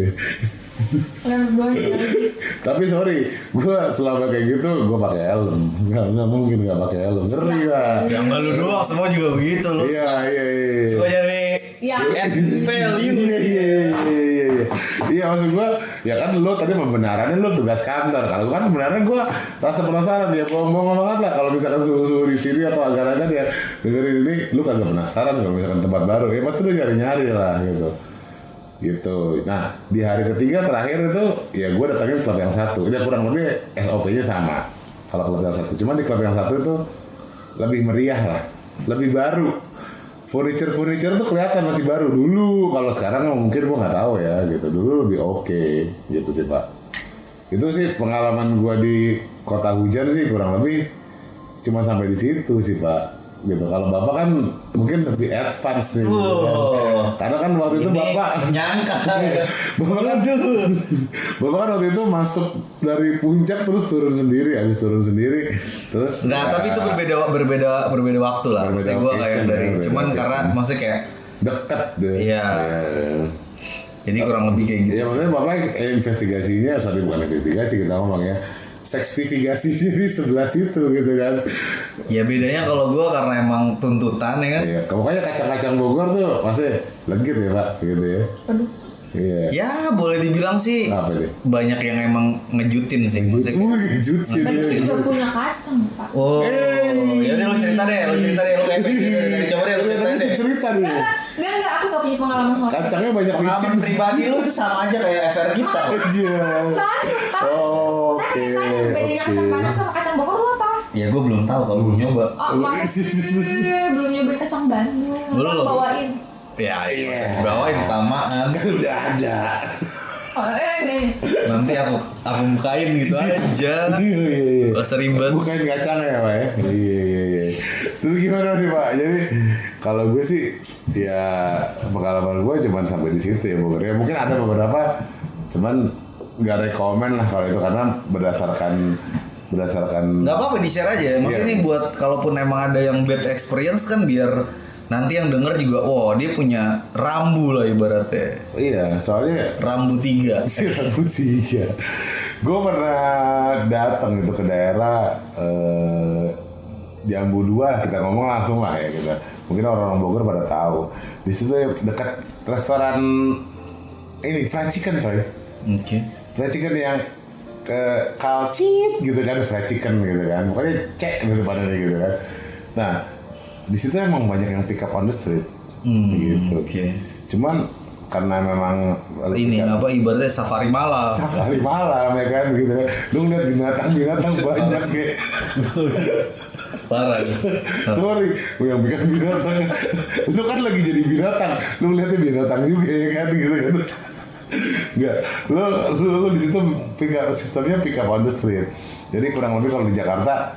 Tapi sorry, gue selama kayak gitu gue pakai helm. Nggak mungkin nggak pakai helm, ngeri lah. Yang malu doang, semua juga begitu loh. Iya. Suka nyari value. Iya. Iya maksud gue, ya kan lo tadi pembenarannya lo tugas kantor. Kalau kan pembenarannya gue rasa penasaran ya, bohong banget lah. Kalau misalkan suhu-suhu di sini atau agak-agak ya dengerin ini, lo kagak penasaran kalau misalkan tempat baru. Ya pasti lo nyari-nyari lah gitu. Gitu. Nah di hari ketiga terakhir itu ya gue datangin klub yang satu. Dia kurang lebih SOP-nya sama. Kalau klub yang satu, cuman di klub yang satu itu lebih meriah lah, lebih baru. Furniture tuh kelihatan masih baru dulu. Kalau sekarang mungkin gua nggak tahu ya gitu. Dulu lebih oke gitu sih Pak. Itu sih pengalaman gua di kota hujan sih kurang lebih cuma sampai di situ sih Pak. Gitu. Kalau Bapak kan mungkin lebih advance nih. Gitu kan. Karena kan waktu itu Bapak nyangka. Bapak kan waktu itu masuk dari puncak terus turun sendiri, habis turun sendiri terus. Nah, tapi itu berbeda waktu lah. Berbeda Maksudnya gue kayak occasion, dari, berbeda cuman occasion. karena maksudnya kayak Deket deh. Iya. Jadi kurang lebih kayak gitu. Ya maksudnya Bapak investigasinya, bukan investigasi kita ngomong ya, sekstifikasinya di sebelah situ gitu kan. Ya bedanya kalau gue karena emang tuntutan ya kan. Iya, makanya kacang-kacang Bogor tuh masih legit ya Pak, gitu ya. Aduh. Iya. Ya boleh dibilang sih Apa deh? banyak yang emang ngejutin sih. Maksudnya kayak- Jutin Kan ya. juga punya kacang, Pak. Oh, ya udah lo cerita deh, lo kayak coba deh lo cerita Tadi deh. cerita nih. Enggak, aku gak punya pengalaman soal Kacangnya banyak Pengalaman licin. pribadi lo itu sama aja kayak FR kita. Iya. Pak. Oh, Saya oke. pengen tanya bedanya kacang Oke. Bandung sama kacang Bogor itu apa? Ya gue belum tahu kalau belum nyoba. Oh, masa sih belum nyobain kacang Bandung. Belum. Ntar bawain. Ya, iya masa dibawain kelamaan. Kan udah ada. Oh, nih. Nanti aku bukain gitu aja. Iya. Gak usah ribet. Bukan kacang ya Pak ya? Iya. Terus gimana nih Pak? Jadi kalau gue sih ya pengalaman gue cuma sampai di situ ya Bogor. Ya mungkin ada beberapa, cuman nggak rekomen lah kalau itu karena berdasarkan Gak apa-apa di share aja. Maksudnya Iya. ini buat kalaupun emang ada yang bad experience kan biar nanti yang denger juga, oh dia punya rambu lah ibaratnya. Iya, soalnya Rambu 3. Sirat Putih ya. Gue pernah datang itu ke daerah Jambu 2, kita ngomong langsung lah ya kita. Mungkin orang-orang Bogor pada tahu. Di situ dekat restoran ini fried chicken coy. Oke. Fried chicken yang ke kalcit gitu kan, fried chicken gitu kan. Pokoknya cek di depannya gitu kan. Nah, di situ emang banyak yang pick up on the street. Gitu. Oke. Cuman karena memang Ini apa ibaratnya safari malam. safari malam ya kan gitu kan. Lu ngeliat binatang banyak kayak Parah. sorry, lu yang bikin binatang. Lu kan lagi jadi binatang, lu ngeliatnya binatang juga ya kan gitu kan. Enggak, lu di situ sistemnya pick up on the street. Jadi kurang lebih kalau di Jakarta,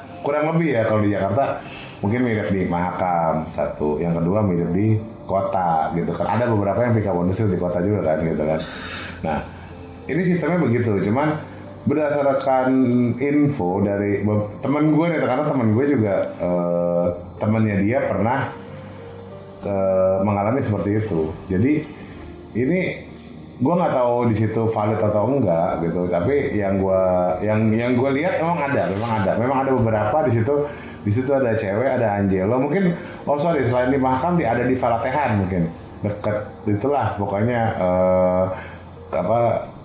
mungkin mirip di Mahakam satu, yang kedua mirip di kota gitu kan. Ada beberapa yang pick up on the street di kota juga kan gitu kan. Nah, ini sistemnya begitu, cuman berdasarkan info dari teman gue nih, karena teman gue juga temannya dia pernah mengalami seperti itu. Jadi ini gue nggak tahu di situ valid atau enggak gitu, tapi yang gue lihat memang ada beberapa di situ ada cewek, ada Angelo mungkin, selain di Mahakam ada di Falatehan mungkin deket itulah pokoknya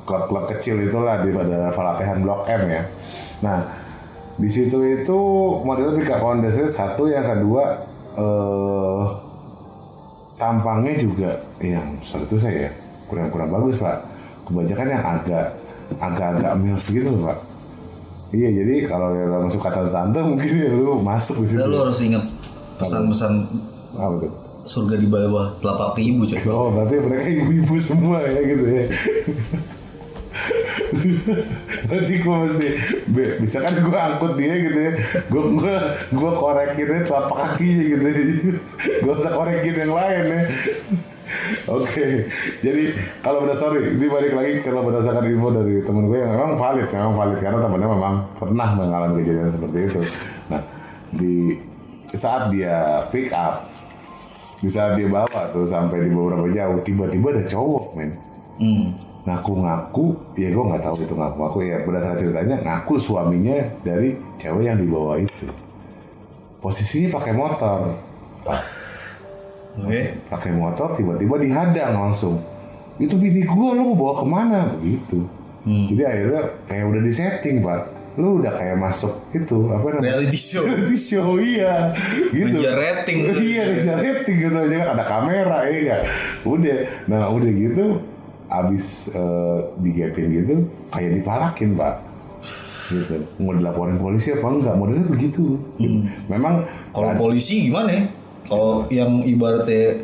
klub-klub kecil itulah di pada Falatehan Blok M ya. Nah di situ itu model pick up on the street satu, yang kedua tampangnya juga yang soal itu saya kurang bagus Pak. Kebanyakan yang agak milf gitu loh Pak. Iya, jadi kalau lo suka tante-tante mungkin ya lu masuk di situ. Lu harus ingat pesan-pesan Apa tuh? surga di bawah telapak ibu coy. Oh, berarti mereka ibu-ibu semua ya gitu ya. Berarti gue mesti misalkan gue angkut dia gitu ya, gue korekinnya telapak kakinya gitu ya. Gue usah korekin yang lain ya. Oke, jadi kalau ini balik lagi kalau berdasarkan info dari temen gue yang memang valid karena temennya memang pernah mengalami kejadian seperti itu. Nah, di saat dia pick up, di saat dia bawa tuh sampai di beberapa jauh, tiba-tiba ada cowok men. Ngaku-ngaku, ya gue nggak tahu itu ngaku-ngaku ya, berdasarkan ceritanya ngaku suaminya dari cewek yang dibawa itu. Posisinya pakai motor, Pak. Oke. Pakai motor tiba-tiba dihadang langsung itu bini gua lu mau bawa kemana begitu. Jadi akhirnya kayak udah disetting Pak, lu udah kayak masuk itu apa namanya Reality show. reality show iya gitu. Ngejar rating. Iya ngejar rating gitu aja kan, ada kamera ya kan. Udah gitu abis digepin gitu kayak dipalakin Pak gitu, mau dilaporin polisi apa enggak, modelnya begitu gitu. Memang Kalau polisi gimana ya? Kalau yang ibaratnya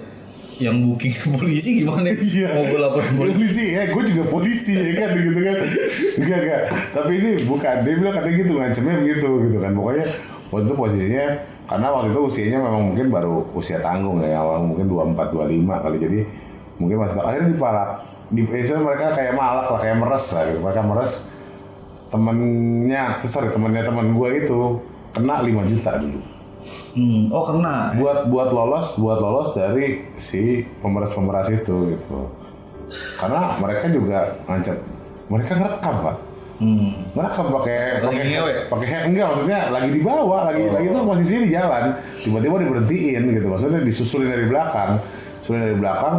yang booking polisi gimana? Iya. Mau gue lapor polisi. polisi, gue juga polisi ya kan gitu kan. Enggak. Tapi ini bukan, dia bilang katanya gitu, ngancemnya begitu gitu kan. Pokoknya waktu itu posisinya, karena waktu itu usianya memang mungkin baru usia tanggung ya, mungkin 24, 25 kali. Jadi mungkin masih akhirnya dipalak. Di Asia mereka kayak malak lah, kayak meres lah gitu. Mereka meres temennya teman gue itu kena 5 juta dulu. Oh kena. Buat lolos dari si pemeras itu gitu. Karena mereka juga ngancam, mereka ngerekam Pak. Ngerekam pakai enggak, maksudnya lagi dibawa, lagi itu posisinya di jalan, tiba-tiba diberhentiin gitu, maksudnya disusulin dari belakang,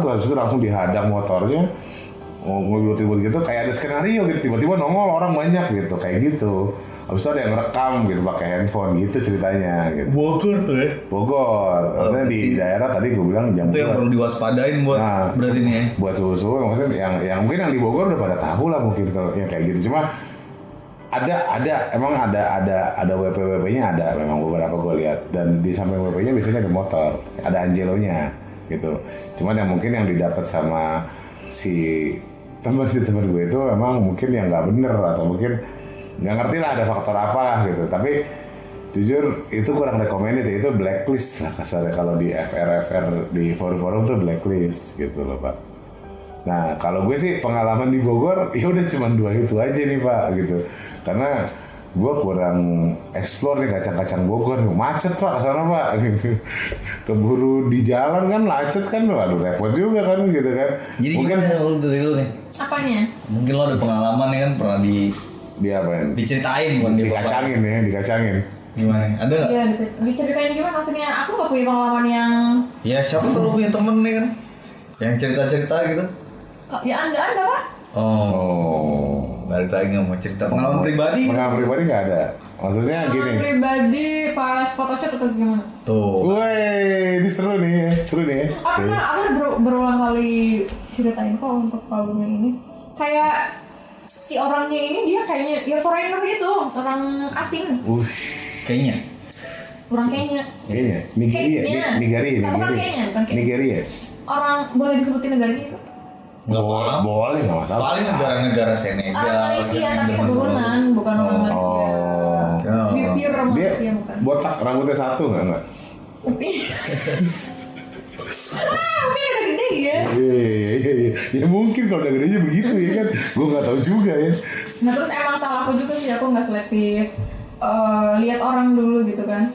terus itu langsung dihadang motornya, ngobrol gitu, kayak ada skenario gitu, tiba-tiba nongol orang banyak gitu, kayak gitu. Habis itu ada yang rekam gitu pakai handphone gitu ceritanya gitu. Bogor tuh ya. Bogor, maksudnya di daerah tadi gue bilang jam Itu yang perlu diwaspadain buat berarti nih ya. Buat suhu-suhu maksudnya yang mungkin yang di Bogor udah pada tahu lah mungkin kalau yang kayak gitu. Cuma emang ada WP-WP-nya ada memang beberapa gue lihat, dan di samping WP-nya biasanya ada motor, ada Angelonya gitu. Cuman yang mungkin yang didapat sama si teman gue itu memang mungkin yang nggak bener atau mungkin nggak ngerti lah ada faktor apa lah gitu. Tapi jujur itu kurang recommended ya, itu blacklist lah kasarnya kalau di FR di forum-forum tuh blacklist gitu loh Pak. Nah kalau gue sih pengalaman di Bogor ya udah cuma 2 itu aja nih Pak gitu, karena gue kurang explore nih kacang-kacang Bogor, macet Pak kesana Pak gitu. Keburu di jalan kan macet kan, waduh repot juga kan gitu kan. Jadi mungkin gimana lu dari lu nih? Apanya? Mungkin lo ada pengalaman ya kan, pernah dia apa diceritain bukan dikacangin gimana? Ada nggak? Iya, diceritain gimana maksudnya? Aku nggak punya pengalaman yang Ya siapa tuh lo punya temen nih kan yang cerita-cerita gitu? ya anda Pak. Balik lagi nggak mau cerita pengalaman pribadi? Pengalaman pribadi nggak ada, maksudnya gini. Pengalaman pribadi pas photoshoot atau gimana? Tuh. Woi, ini seru nih. Aku berulang kali ceritain kok untuk albumnya ini. Kayak si orangnya ini dia kayaknya ya foreigner gitu, orang asing. Kayaknya. Orang Kenya. Nigeria. Orang boleh disebutin negaranya itu? Nggak apa-apa. Boleh, nggak masalah. Paling negara-negara Senegal. Orang Malaysia tapi keturunan, bukan orang Malaysia. Pure Dia Malaysia bukan. botak, rambutnya satu nggak? Upi. Upi udah gede ya. Iya. Ya mungkin kalau udah gedenya begitu ya kan. Gue nggak tahu juga ya. Nah terus emang salah aku juga sih, aku nggak selektif lihat orang dulu gitu kan.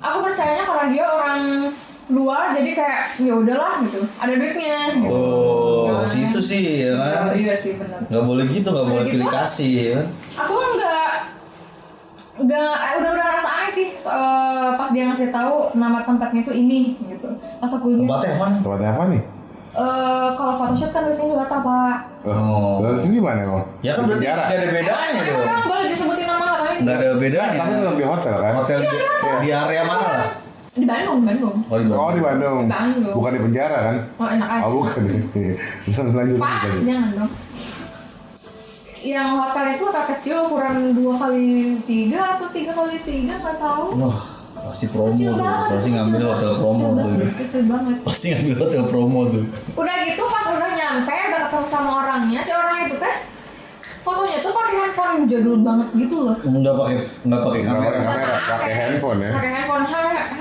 Aku percayanya karena dia orang luar jadi kayak ya udahlah gitu, ada duitnya gitu. Oh, situ sih ya kan. Iya sih benar. Nggak boleh gitu, nggak boleh Gitu? pilih kasih ya kan. Aku udah rasa aneh sih pas dia ngasih tahu nama tempatnya tuh ini gitu. Pas aku lihat Tempatnya mana? Tempatnya apa nih? kalau photoshoot kan biasanya di Batam Pak. Lalu sini mana emang? Ya kan Di berarti penjara. nggak ada bedanya dong. Emang boleh disebutin nama katanya? Nggak ada bedanya. Tapi tetap di hotel kan? Hotel di area mana lah? Di Bandung. Oh di Oh di Bandung. Bandung. Bukan di penjara kan? Oh enak aja. Oh bukan. Lanjut. Pak, jangan dong. Yang hotel itu hotel kecil ukuran 2x3 atau 3x3 nggak tahu. Wah, pasti promo Kecil tuh. banget. Pasti ngambil hotel promo tuh. Kecil banget. Pasti ngambil hotel promo tuh. Udah gitu pas udah nyampe udah ketemu sama orangnya, si orang itu teh fotonya tuh pakai handphone jadul banget gitu loh. Nggak pakai kamera. Kamera, pakai handphone ya. Pakai handphone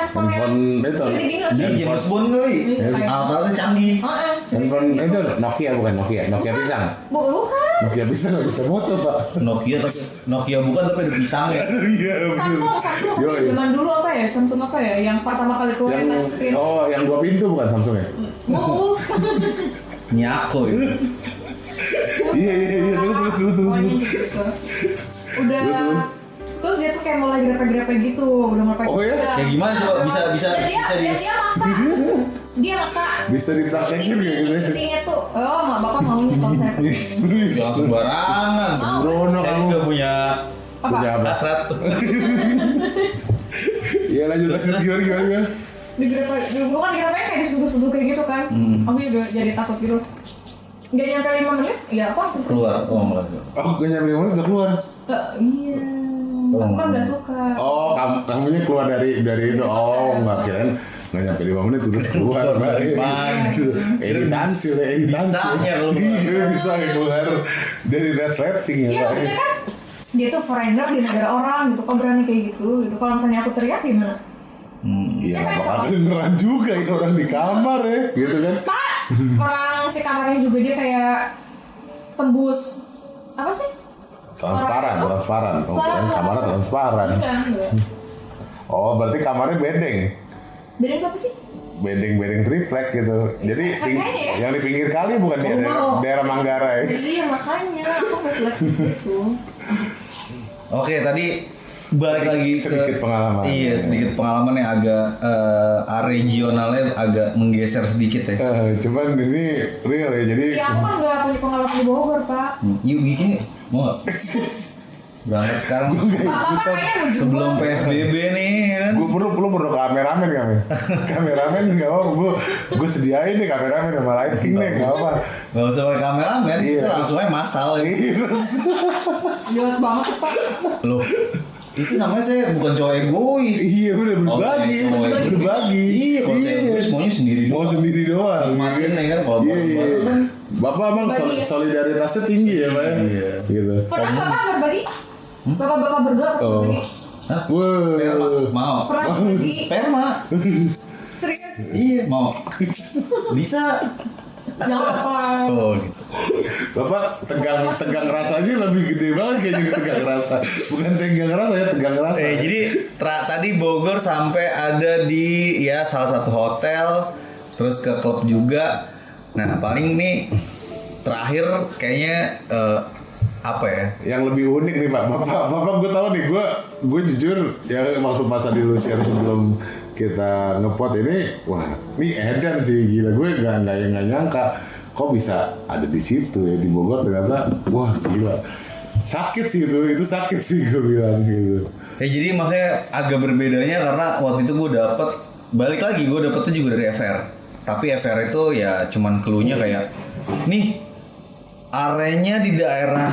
Handphone itu. Dia James Bond kali. Alat-alatnya canggih. Handphone itu Nokia bukan Nokia pisang. Bukan. Nokia pisang nggak bisa foto Pak. Nokia bukan tapi ada pisangnya. Iya Samsung. Zaman dulu apa ya? Samsung apa ya? Yang pertama kali keluar Yang touchscreen. yang 2 pintu bukan Samsung ya? Mau. Nyako ya. Iya terus. Pokoknya gitu. Udah. Terus dia tuh kayak mulai grepe-grepe gitu, udah mulai Oh iya? Kayak gimana coba bisa Dan dia masak. dia maksa. Bisa dipraktekin kayak gitu. Intinya tuh, oh bapak maunya kalau saya Jangan sembarangan. Sembrono Saya kamu. juga punya Punya apa? hasrat. Iya lanjut gimana? Gue kan dikira kayak disuruh-suruh kayak gitu kan. Aku juga jadi takut gitu. Gak nyampe 5 menit, ya aku langsung pergi. Keluar. Oh, malah. Oh gak nyampe 5 menit udah keluar. Iya. Aku kan gak suka. Oh kamunya keluar dari itu. Oh nggak kirain nggak nyampe 5 menit terus keluar. Editasi. Bisanya keluar. Iya bisa keluar dari resleting ya Iya Pak. maksudnya kan dia tuh foreigner di negara orang gitu, kok berani kayak gitu. Kalau misalnya aku teriak gimana? Iya Siapa yang bakal salah? kedengeran juga ini orang di kamar ya gitu kan. Pak, orang si kamarnya juga dia kayak tembus apa sih? Transparan. Oh, Suara kamarnya transparan. Enggak. Oh berarti kamarnya bedeng. Beda apa sih? Bedeng triplek gitu. Jadi Kayaknya ya. yang di pinggir kali bukan di daerah Manggarai. Iya makanya aku nggak selektif gitu. Oke, tadi balik lagi sedikit pengalaman. Iya, sedikit pengalaman yang agak regionalnya agak menggeser sedikit ya. Cuman ini real ya. Jadi Iya aku kan nggak punya pengalaman di Bogor pak. Yuk gini, mau nggak? Berangkat sekarang Bapak kayaknya mau juga. sebelum PSBB nih kan. gue perlu kameramen kami. Kameramen nggak apa, gue sediain nih kameramen sama lighting nih nggak apa. Gak usah pakai kameramen, Iya. itu langsung aja masal ya. Jelas banget tuh pak. Loh, itu namanya saya bukan cowok egois. Iya bener berbagi, Oh, saya cowok berbagi. Iya, kalau saya egois maunya sendiri Mau doang. sendiri doang. Makin ya kan kalau Iya. bareng-bareng kan. Bapak emang Bagi ya. solidaritasnya tinggi ya Pak ya? Iya. Gitu. Pernah bapak berbagi? Bapak-bapak berdua pernah Oh. berbagi? Hah? Wah. Mau. Pernah berbagi? Sperma. Serius? Iya, mau. Bisa. Jangan apa? Oh, gitu. Bapak tegang rasanya lebih gede banget kayaknya tegang rasa. Bukan tegang rasa ya, tegang rasa. Jadi tadi Bogor sampai ada di ya salah satu hotel, terus ke klub juga. Nah, paling nih terakhir kayaknya apa ya? Yang lebih unik nih Pak, Bapak gue tahu nih, gue jujur ya waktu pas tadi lu share sebelum kita ngepot ini, wah ini edan sih gila, gue nggak nyangka kok bisa ada di situ ya di Bogor ternyata, wah gila sakit sih itu sakit sih gue bilang gitu. Ya jadi maksudnya agak berbedanya karena waktu itu gue balik lagi gue dapetnya juga dari FR. Tapi FR itu ya cuman cluenya kayak nih areanya di daerah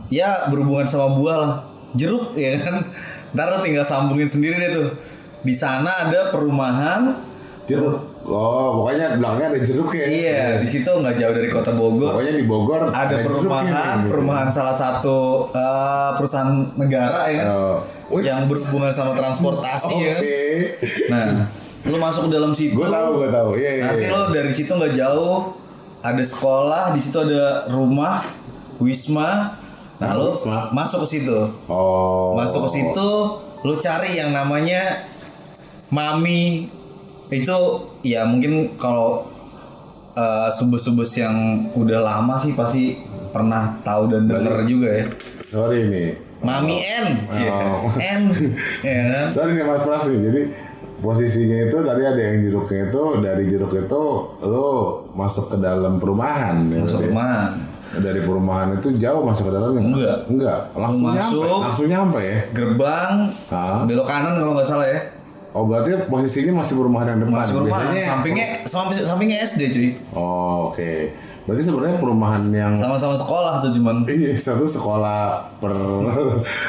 ya berhubungan sama buah lah, jeruk ya kan. Ntar lo tinggal sambungin sendiri deh tuh. Di sana ada perumahan Jeruk, oh pokoknya belakangnya ada jeruk ya. Iya, di situ nggak jauh dari kota Bogor. Pokoknya di Bogor Ada jeruknya, gitu. perumahan salah satu perusahaan negara ya kan, Oh. yang berhubungan sama transportasi ya. Oke. Nah, lu masuk ke dalam situ. Gue tahu. Iya. Nanti lo dari situ nggak jauh ada sekolah, di situ ada rumah, wisma. Nah, lo Wisma. masuk ke situ. Oh. Masuk ke situ, lo cari yang namanya Mami. Itu ya mungkin kalau subus-subus yang udah lama sih pasi pernah tahu dan denger juga ya. Sorry nih. Mami N. Oh. N. Ya kan? Sorry nih Mas Pras nih. Jadi posisinya itu tadi ada yang jeruknya itu, dari jeruk itu lo masuk ke dalam perumahan. Masuk ya, perumahan. Dari perumahan itu jauh masuk ke dalamnya? Enggak. Langsung Masuk. nyampe ya. Gerbang, Hah? belok kanan kalau nggak salah ya. Oh berarti posisinya masih perumahan yang depan. Masuk perumahan. Biasanya. Sampingnya SD cuy. Oh oke. Berarti sebenarnya perumahan yang Sama-sama sekolah tuh cuman. iya satu sekolah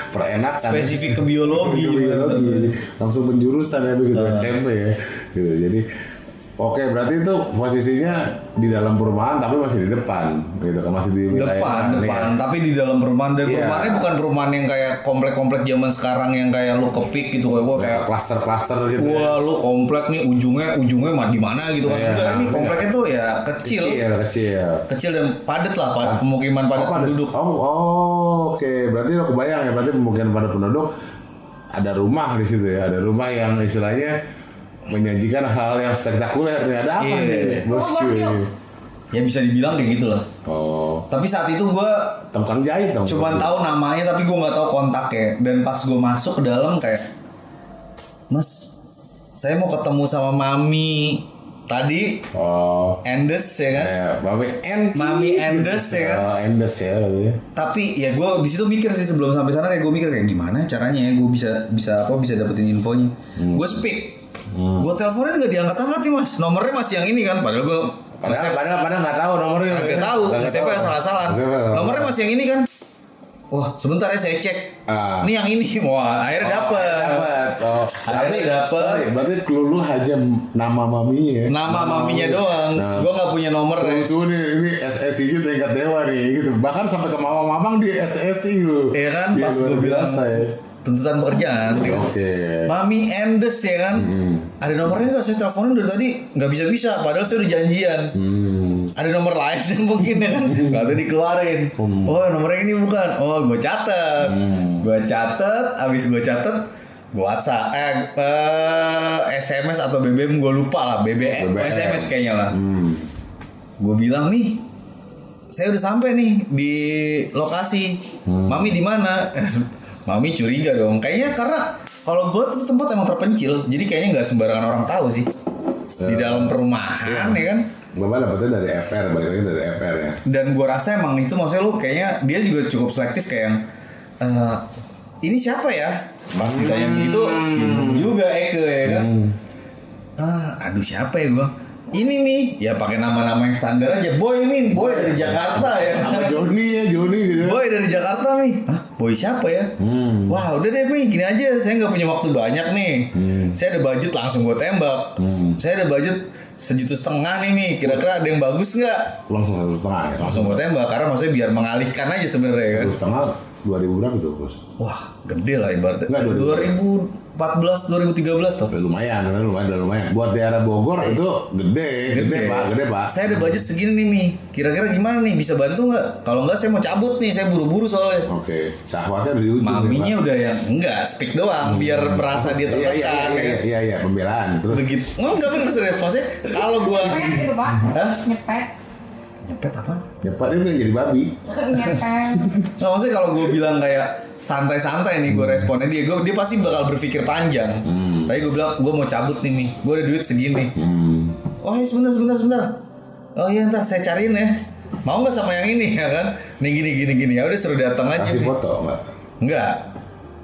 perenakan. Spesifik ke biologi. Ke biologi. Langsung penjurusan ya begitu SMP ya. Gitu. Jadi oke, berarti itu posisinya di dalam perumahan tapi masih di depan gitu kan, masih di wilayah Depan. Tapi di dalam perumahan. Dan Iya. perumahannya bukan perumahan yang kayak komplek-komplek zaman sekarang yang kayak lu kepik gitu kayak gua kayak klaster-klaster gitu. wah lu komplek nih ujungnya mah di mana gitu kan. Iya, Enggak, ini iya. kompleknya tuh ya kecil. Kecil. Dan padat lah, pemukiman padat penduduk. Oke. Berarti lo kebayang ya, berarti pemukiman padat penduduk ada rumah di situ ya, ada rumah yang istilahnya menyajikan hal yang spektakuler nih. Ada apa Iya. nih, bosku? Ya bisa dibilang kayak gitu lah. Oh, Tapi saat itu gue tukang jahit dong. cuman tahu namanya tapi gue nggak tahu kontaknya. Dan pas gue masuk ke dalam kayak, Mas, saya mau ketemu sama Mami tadi Oh. Endes ya kan. Mami Endes ya kan. Oh, Endes ya. Tapi ya gue di situ mikir sih sebelum sampai sana kayak gue mikir kayak gimana caranya ya gue bisa dapetin infonya. Gue speak. Gue teleponin nggak diangkat-angkat nih mas. Nomornya masih yang ini kan. Padahal gue Padahal nggak tahu nomornya. nggak tahu. Siapa yang salah-salah. Nomornya masih yang ini kan. Wah sebentar ya saya cek. Ini yang ini. Wah akhirnya dapet. Oh, Akhirnya dapet. Sorry, berarti lu aja nama maminya ya. Nama maminya doang. Gue nggak punya nomor. Susu nih, ini SSI gitu tingkat dewa nih gitu. Bahkan sampai ke mamang di SSI lu. Iya kan Iya, pas luar gue bilang biasa ya. tuntutan pekerjaan. Ya kan? Oke. Mami Endes ya kan. Ada nomornya nggak? Saya teleponin dari tadi nggak bisa. Padahal saya udah janjian. Ada nomor lain yang mungkin ya kan. Nggak ada dikeluarin. Oh nomornya ini bukan. Oh gue catet. Abis gue catet. Gue WhatsApp, SMS atau BBM gue lupa lah. BBM. SMS kayaknya lah. Gue bilang nih. Saya udah sampai nih di lokasi. Mami di mana? Mami curiga dong. Kayaknya karena kalau gue tuh tempat emang terpencil, jadi kayaknya nggak sembarangan orang tahu sih. Di dalam perumahan ya kan. Bapak dapetnya dari FR, balik lagi dari FR ya. Dan gue rasa emang itu maksudnya lu kayaknya dia juga cukup selektif kayak yang ini siapa ya? Pas ditanya gitu, bingung juga Eke ya kan. Aduh siapa ya gue? Ini nih, ya pakai nama-nama yang standar aja. Boy dari Jakarta ya. Apa Joni gitu. Boy dari Jakarta nih. Hah? Boy siapa ya? Wah udah deh Mi, gini aja. Saya nggak punya waktu banyak nih. Saya ada budget langsung gue tembak. Saya ada budget 1,5 juta nih Mi. Kira-kira ada yang bagus nggak? Langsung 1,5 ya. Langsung gue tembak karena maksudnya biar mengalihkan aja sebenarnya kan. 1,5 2000 berapa tuh bos? Wah gede lah ibaratnya. Nggak, 2014 2013 loh. Lumayan. Buat daerah Bogor itu gede pak. Saya ada budget segini nih Mi. Kira-kira gimana nih? Bisa bantu nggak? Kalau nggak saya mau cabut nih. Saya buru-buru soalnya. Oke, syahwatnya udah di ujung. Maminya ya, udah yang enggak speak doang biar merasa dia tertekan. Iya, pembelaan. Terus Begitu. Enggak bener serius maksudnya kalau gua Nyepet gitu pak. Hah? Nyepet. Nyepet apa? cepat itu yang jadi babi. Nyepet. Nah, maksudnya kalau gue bilang kayak santai-santai nih gue responnya dia pasti bakal berpikir panjang. Tapi gue bilang gue mau cabut nih gue ada duit segini. Oh ya sebentar. Oh iya ntar saya cariin ya. Mau nggak sama yang ini ya kan? Nih gini. Ya udah suruh datang aja. Kasih nih. foto nggak? Enggak.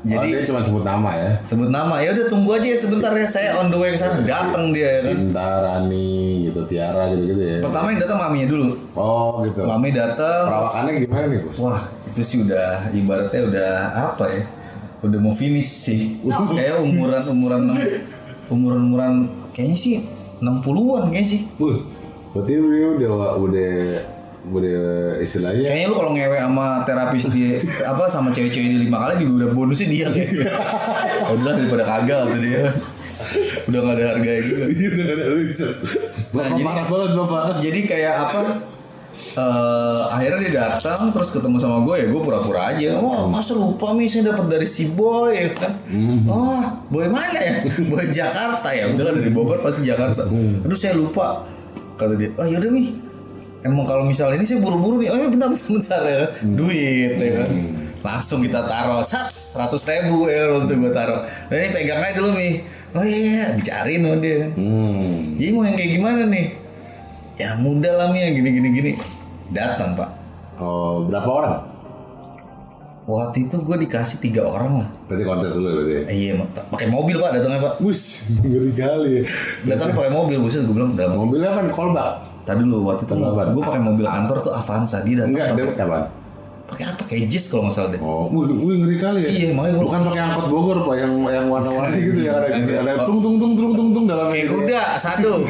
Jadi dia cuma sebut nama ya. sebut nama. Ya udah tunggu aja ya sebentar ya. Saya on the way ke sana. Datang dia ya kan. Sinta, Rani, gitu, Tiara gitu ya. Pertama yang datang maminya dulu. Oh gitu. Mami datang. Perawakannya gimana nih bos? Wah itu sih udah ibaratnya udah apa ya? Udah mau finish sih. Kayak umuran kayaknya sih 60-an kayaknya sih. Berarti dia udah istilahnya. Kayaknya lu kalau ngewe sama terapis di apa sama cewek-cewek di 5 kali juga udah bonusnya dia kayaknya. Udah daripada kagak tuh dia. Udah gak ada harganya juga. Bapak parah banget bapak. Jadi kayak apa? Akhirnya dia datang terus ketemu sama gue ya gue pura-pura aja. Wah masa lupa Mi saya dapat dari si Boy ya kan. Oh Boy mana ya? Boy Jakarta ya. Udah kan dari Bogor pasti Jakarta. Aduh saya lupa. Kata dia. Oh yaudah Mi. Emang kalau misalnya ini saya buru-buru nih. Oh ya bentar ya. Duit ya kan. Langsung kita taruh 100.000 ya untuk gue taruh. Nah ini pegang aja dulu Mi. Oh iya dicariin sama dia kan. Jadi mau yang kayak gimana nih? Ya muda lah Mi yang gini. Datang pak. Oh berapa orang? Waktu itu gue dikasih 3 orang lah. Berarti kontes dulu berarti. Iya pakai mobil pak datangnya pak. Bus, ngeri kali ya. Datangnya pakai mobil buset gue bilang udah. Mobilnya kan kolbak. Tadi dulu waktu itu gue pakai mobil kantor tuh Avanza dia datang. Enggak, dia pakai apa? Pakai apa? Kayak Jis kalau nggak salah deh. Oh, wih ngeri kali ya. Iya, makanya gua bukan pakai angkot Bogor pak, yang warna-warni gitu ya, ada tung dalam Kayak kuda, satu.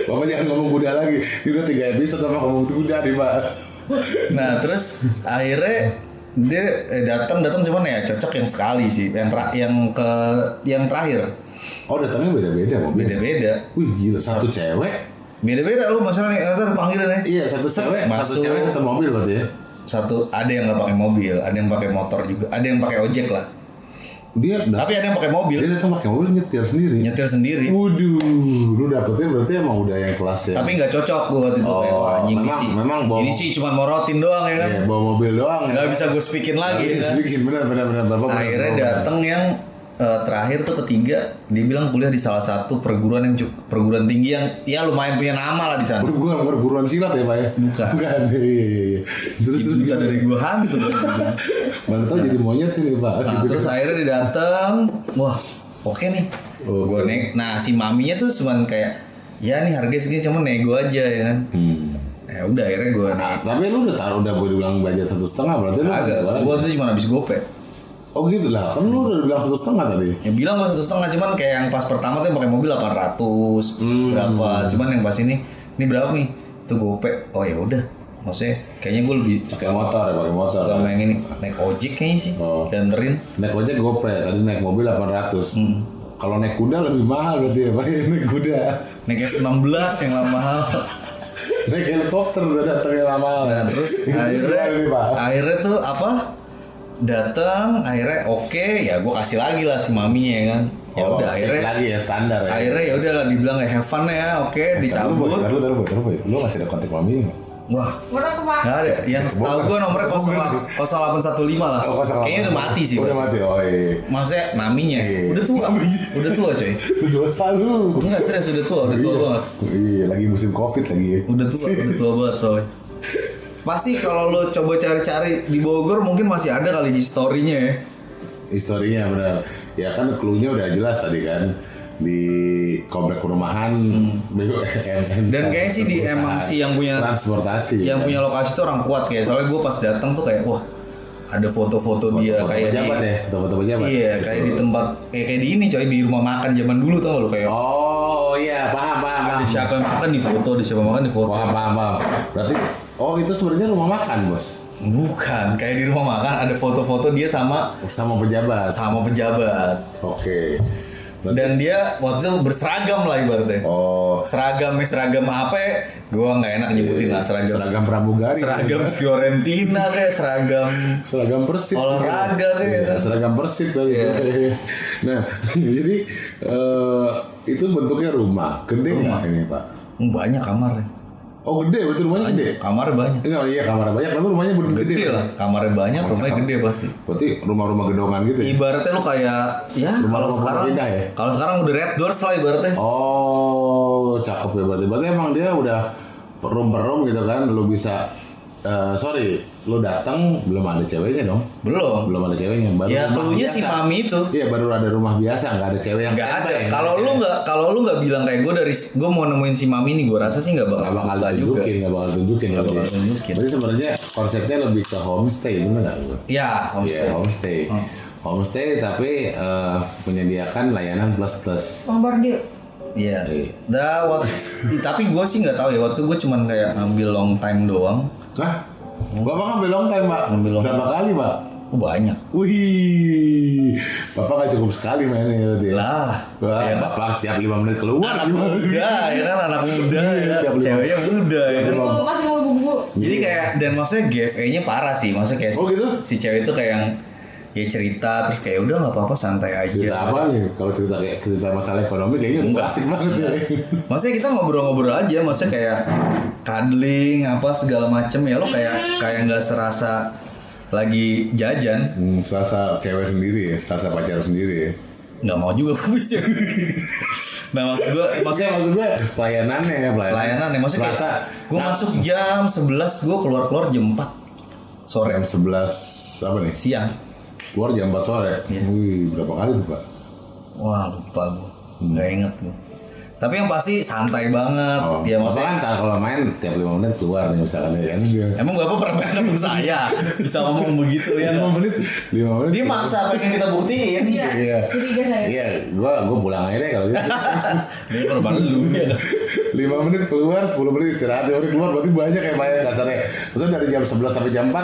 Bapak jangan ngomong kuda lagi. Itu 3 episode sama ngomong kuda nih pak. Nah terus akhirnya dia datang cuman ya cocok yang sekali sih, yang terakhir. Oh datangnya beda-beda mobil. Beda-beda. Wih gila, satu cewek. Beda-beda lu masalah nih, kita panggilan ya. Iya satu cewek, Masuk. satu cewek satu mobil berarti ya. Satu ada yang nggak pakai mobil, ada yang pakai motor juga, ada yang pakai ojek lah. Tapi ada yang pakai mobil. Dia datang pakai mobil nyetir sendiri. Waduh, lu dapetin berarti emang udah yang kelas ya. Tapi nggak cocok gue waktu itu kayak wah, anjing memang bawa. Ini sih cuma morotin doang ya kan. Iya, bawa mobil doang. Nggak bisa gue speakin lagi. Iya, kan? speakin benar. Bapak Akhirnya datang yang terakhir tuh ketiga dia bilang kuliah di salah satu perguruan perguruan tinggi yang ya lumayan punya nama lah di sana. Bukan perguruan silat ya Pak ya? Bukan. Iya. Terus Kita dari gua hantu. mana tahu jadi monyet ini Pak. Nah, Gitu. terus akhirnya dia datang, wah oke nih. Gua naik. Nah si maminya tuh cuman kayak ya nih harga segini cuma nego aja ya kan. Ya udah akhirnya gua naik. Tapi lu udah boleh bilang budget 1,5 berarti lu Agak, gua tuh cuma habis gope. Oh gitu lah, kan lu udah bilang 1,5 tadi. Ya bilang gua 1,5 cuman kayak yang pas pertama tuh yang pakai mobil 800 berapa. Cuman yang pas ini berapa nih? Itu gope. Oh ya udah. Maksudnya kayaknya gue lebih Pakai motor. suka main ini naik ojek kayaknya sih. Oh. Dianterin. Naik ojek gope, tadi naik mobil 800. Kalau naik kuda lebih mahal berarti ya Pak, naik kuda. Naik F16 yang lama mahal. Naik helikopter udah datang yang mahal. Nah, terus akhirnya tuh apa? Datang akhirnya oke, ya gue kasih lagi lah si maminya ya kan. Ya udah akhirnya lagi ya standar ya. akhirnya ya udah lah dibilang ya have fun ya, oke dicabut. Taruh. Lu masih ada kontak mami enggak? Wah, Buat apa Pak? nggak ada. Yang setahu gue nomornya 0815 lah. Kayaknya udah mati sih. Udah mati. Oh iya. Maksudnya maminya Iya. udah tua coy. Dosa lu. Enggak serius udah tua banget. Iya, lagi musim Covid lagi. Udah tua banget soalnya. Pasti kalau lo coba cari-cari di Bogor mungkin masih ada kali historinya ya. Historinya benar. Ya kan clue-nya udah jelas tadi kan di komplek perumahan BUMN. Dan kayaknya sih di emang si yang punya transportasi. yang kan? punya lokasi itu orang kuat kayak soalnya gue pas datang tuh kayak wah ada foto-foto dia Foto-foto kayak pejabat ya, foto-foto pejabat. Iya, kayak di tempat kayak di ini coy di rumah makan zaman dulu tau gak lo kayak Oh iya, paham. ada siapa yang makan di foto, di siapa makan di foto. Paham. Berarti itu sebenarnya rumah makan, Bos. Bukan, kayak di rumah makan ada foto-foto dia sama Sama pejabat. Oke. Berarti- dan dia waktu itu berseragam lah ibaratnya. Oh, Seragam apa ya? Gua nggak enak nyebutin lah seragam pramugari. Seragam Fiorentina kayak seragam Persib. olahraga kayak. Iya, seragam Persib kali. Nah, jadi itu bentuknya rumah. Gede nggak ini, Pak? Banyak kamarnya. Oh, gede, berarti rumahnya gede. Kamarnya banyak. Iya, kamarnya banyak, tapi rumahnya gede. Gede lah. Kamarnya banyak, rumahnya gede pasti. Berarti rumah-rumah gedongan gitu ya? Ibaratnya lu kayak ya kalau Rumah-rumah sekarang indah ya? kalau sekarang udah red doors lah ibaratnya. Oh, cakep ya berarti. Berarti emang dia udah per room gitu kan, lu bisa lu datang belum ada ceweknya dong? Belum. Belum ada ceweknya, baru Ya rumah keluarnya biasa. si mami itu. Iya, baru ada rumah biasa, nggak ada cewek yang Nggak ada. standby. Kalau lu nggak bilang kayak gue mau nemuin si mami nih, gue rasa sih nggak bakal nggak bakal buka tunjukin. Nggak berarti. bakal tunjukin. Berarti sebenarnya konsepnya lebih ke homestay, bener nggak? Ya, Iya, homestay. Homestay tapi menyediakan layanan plus. Bombardir. Iya. Tapi gue sih nggak tahu ya. Waktu gue cuman kayak ngambil long time doang. Hah? Bapak ngambil long time, Pak? Ngambil long Berapa kali, Pak? Banyak. Wih, Bapak nggak cukup sekali mainnya berarti ya? Lah. Wah, Ya. Bapak tiap 5 menit keluar Anak muda ya kan anak muda ya. Tiap lima- Ceweknya muda ya kan. Masih mau bubu. Jadi kayak dan maksudnya GFA-nya parah sih. Maksudnya kayak Oh, gitu? si cewek itu kayak yang ya cerita terus kayak udah nggak apa-apa santai aja. Cerita apa nih? Kalau cerita masalah ekonomi kayaknya udah asik banget ya. Maksudnya kita ngobrol-ngobrol aja, maksudnya kayak cuddling apa segala macem ya lo kayak nggak serasa lagi jajan. Serasa cewek sendiri ya, serasa pacar sendiri ya. Nggak mau juga habisnya. Nah maksud gue Pelayanannya maksudnya serasa gue masuk jam 11 gue keluar jam 4 sore jam 11 apa nih? siang. Keluar jam 4 sore. Iya. Wih, berapa kali tuh, Pak? Wah lupa gue, nggak inget gue. Tapi yang pasti santai banget. Ya Bapak maksudnya. kan kalau main tiap 5 menit keluar nih misalkan ya kan dia. Emang bapak pernah main sama saya bisa ngomong begitu ya? 5 menit. Dia maksa pengen kita buktiin. Iya. Iya. Ketiga saya. Iya, gua pulang aja deh kalau gitu. Ini korban lu ya. 5 menit keluar, 10 menit istirahat. 5 menit keluar berarti banyak ya Pak ya kasarnya. Maksudnya dari jam 11 sampai jam 4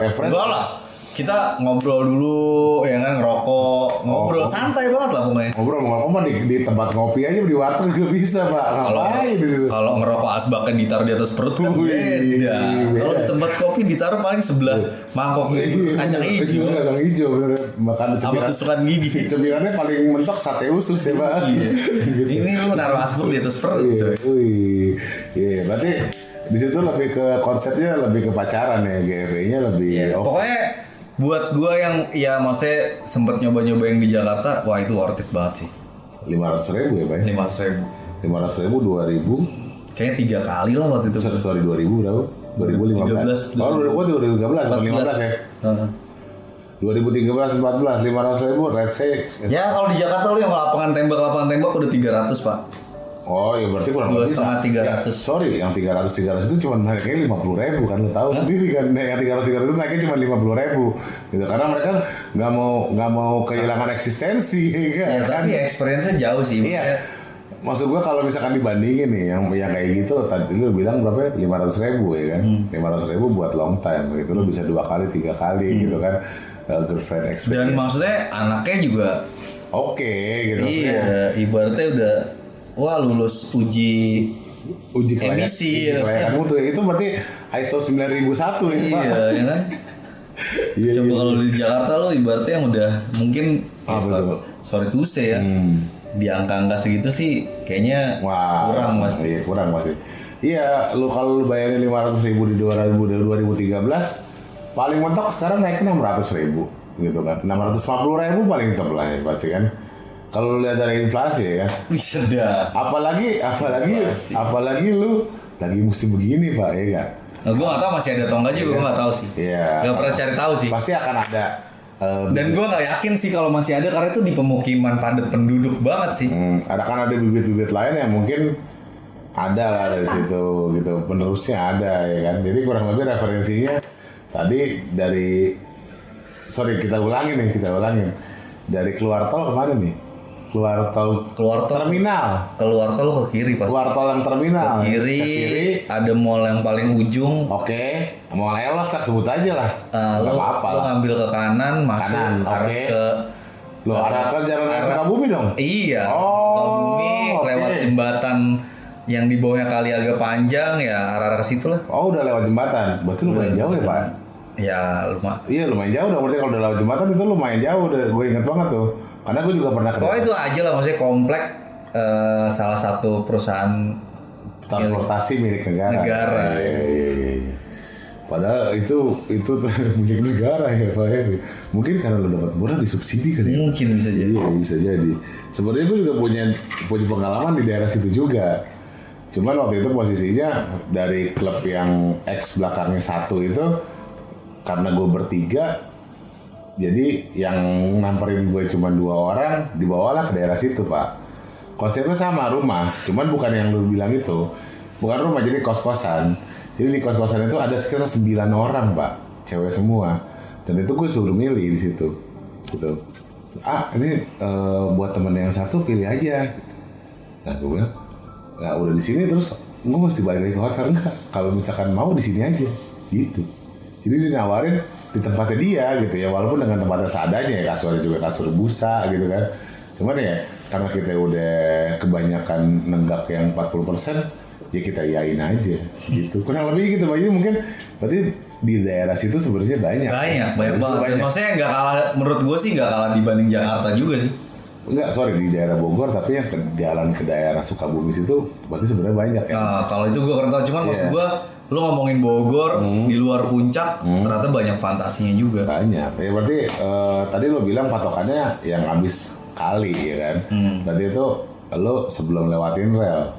average. Enggak lah. Kita ngobrol dulu, ya kan ngerokok, ngobrol santai banget lah pokoknya. Ngobrol mau ngomong mah di tempat ngopi aja di warteg juga bisa Pak. Ngapain di situ? Kalau ngerokok asbaknya ditaruh di atas perut kan Wih, beda. beda. Kalau di tempat kopi ditaruh paling sebelah mangkok kacang hijau. Kacang hijau bener. Makan Sama cemilan. tusukan gigi. Cemilannya paling mentok sate usus ya Pak. Iya. Gitu. Ini lu naruh asbak di atas perut Iya, coy. wih. Iya, berarti di situ lebih ke konsepnya lebih ke pacaran ya, GFA-nya lebih Iya. oke. Pokoknya Buat gua yang ya maksudnya sempet nyoba-nyoba yang di Jakarta, wah itu worth it banget sih. 500.000 ya, Pak? 500.000. 500.000 2000. Kayaknya 3 kali lah waktu itu. Sorry 2000 berapa? 2015. 13. Oh, 2013 atau 15 ya? Heeh. 2013 14 500.000 let's say. Ya kalau di Jakarta lu yang lapangan tembak udah 300 Pak. Oh ya berarti kurang lebih 2,5 300. Sorry yang 300 itu cuma naiknya 50.000 kan, lo tahu sendiri kan, yang 300 itu naiknya cuma 50.000 gitu, karena mereka nggak mau kehilangan eksistensi Ya, kan. tapi experience-nya jauh sih. Iya. Maksud gua kalau misalkan dibandingin nih yang kayak gitu, tadi lu bilang berapa ya? 500.000 ya kan? 500.000 buat long time gitu, lu bisa 2 kali 3 kali gitu kan, girlfriend experience. Dan maksudnya anaknya juga Oke gitu. iya, ibaratnya udah wah lulus uji Emisi ya. kelayakan mutu itu berarti ISO 9001 ya Pak. Iya, ya kan? Iya, Coba iya. kalau di Jakarta lo ibaratnya yang udah mungkin Apa tuh? sorry to say ya. Di angka-angka segitu sih kayaknya Wah, kurang Mas. Iya, kurang pasti. Iya, lu kalau lu bayarin 500.000 di 2013, paling mentok sekarang naiknya 600.000 gitu kan. 650.000 paling top lah ya pasti kan. Kalau lu lihat dari inflasi ya kan. Wih, sedap. Apalagi lu lagi musim begini Pak ya kan. Nah, gue gak tau masih ada atau enggak juga, gue gak tau sih. Iya. Gak pernah cari tahu sih. Pasti akan ada. Dan gue gak yakin sih kalau masih ada karena itu di pemukiman padat penduduk banget sih. Kan ada bibit-bibit lain yang mungkin ada lah dari situ gitu, penerusnya ada ya kan. Jadi kurang lebih referensinya tadi dari kita ulangin dari keluar tol kemana nih? Keluar tol terminal. Keluar tol ke kiri pasti. Keluar tol yang terminal. Ke kiri, ada mall yang paling ujung. Oke, mau lelos lah sebut aja lah. Nggak Lo apa-apa lah. ngambil ke kanan, masuk Kanan, arah oke. ke Lo arah ke jalan raya Sukabumi dong. iya, Oh, Sukabumi oke. lewat jembatan yang di bawahnya kali agak panjang ya arah-arah ke situ lah. Oh udah lewat jembatan, berarti lumayan jauh ya Pak? Ya lumayan. Iya lumayan jauh dong, berarti kalau udah lewat jembatan itu lumayan jauh, gue inget banget tuh. Karena gue juga pernah Oh itu aja lah maksudnya komplek salah satu perusahaan transportasi milik negara. Iya. Padahal itu milik negara ya Pak ya. Mungkin karena lo dapat murah disubsidi kan ya. mungkin bisa jadi. Iya bisa jadi. Sebenarnya gue juga punya pengalaman di daerah situ juga. Cuman waktu itu posisinya dari klub yang X belakangnya satu itu karena gue bertiga. Jadi yang namperin gue cuma 2 orang, dibawalah ke daerah situ Pak. Konsepnya sama rumah, cuman bukan yang lu bilang itu. Bukan rumah, jadi kos-kosan. Jadi di kos-kosan itu ada sekitar 9 orang Pak, cewek semua. Dan itu gue suruh milih di situ. Gitu. Ini buat temen yang satu pilih aja. Gitu. Nah gue bilang, nah udah di sini terus gue mesti balik lagi ke hotel enggak? Kalau misalkan mau di sini aja, gitu. Jadi dia nawarin di tempatnya dia gitu ya, walaupun dengan tempatnya seadanya ya, kasurnya juga kasur busa gitu kan. Cuman ya karena kita udah kebanyakan nenggak yang 40%, ya kita yain aja gitu. Kurang lebih gitu, Jadi mungkin berarti di daerah situ sebenarnya banyak banget. Maksudnya nggak kalah, menurut gue sih nggak kalah dibanding Jakarta juga sih. Enggak, di daerah Bogor, tapi yang jalan ke daerah Sukabumi situ berarti sebenarnya banyak ya. Nah, kalau itu gue kurang tahu, cuman maksud gue lu ngomongin Bogor di luar puncak ternyata banyak fantasinya juga. Banyak. Ya berarti tadi lo bilang patokannya yang habis kali ya kan. Berarti itu lo sebelum lewatin rel.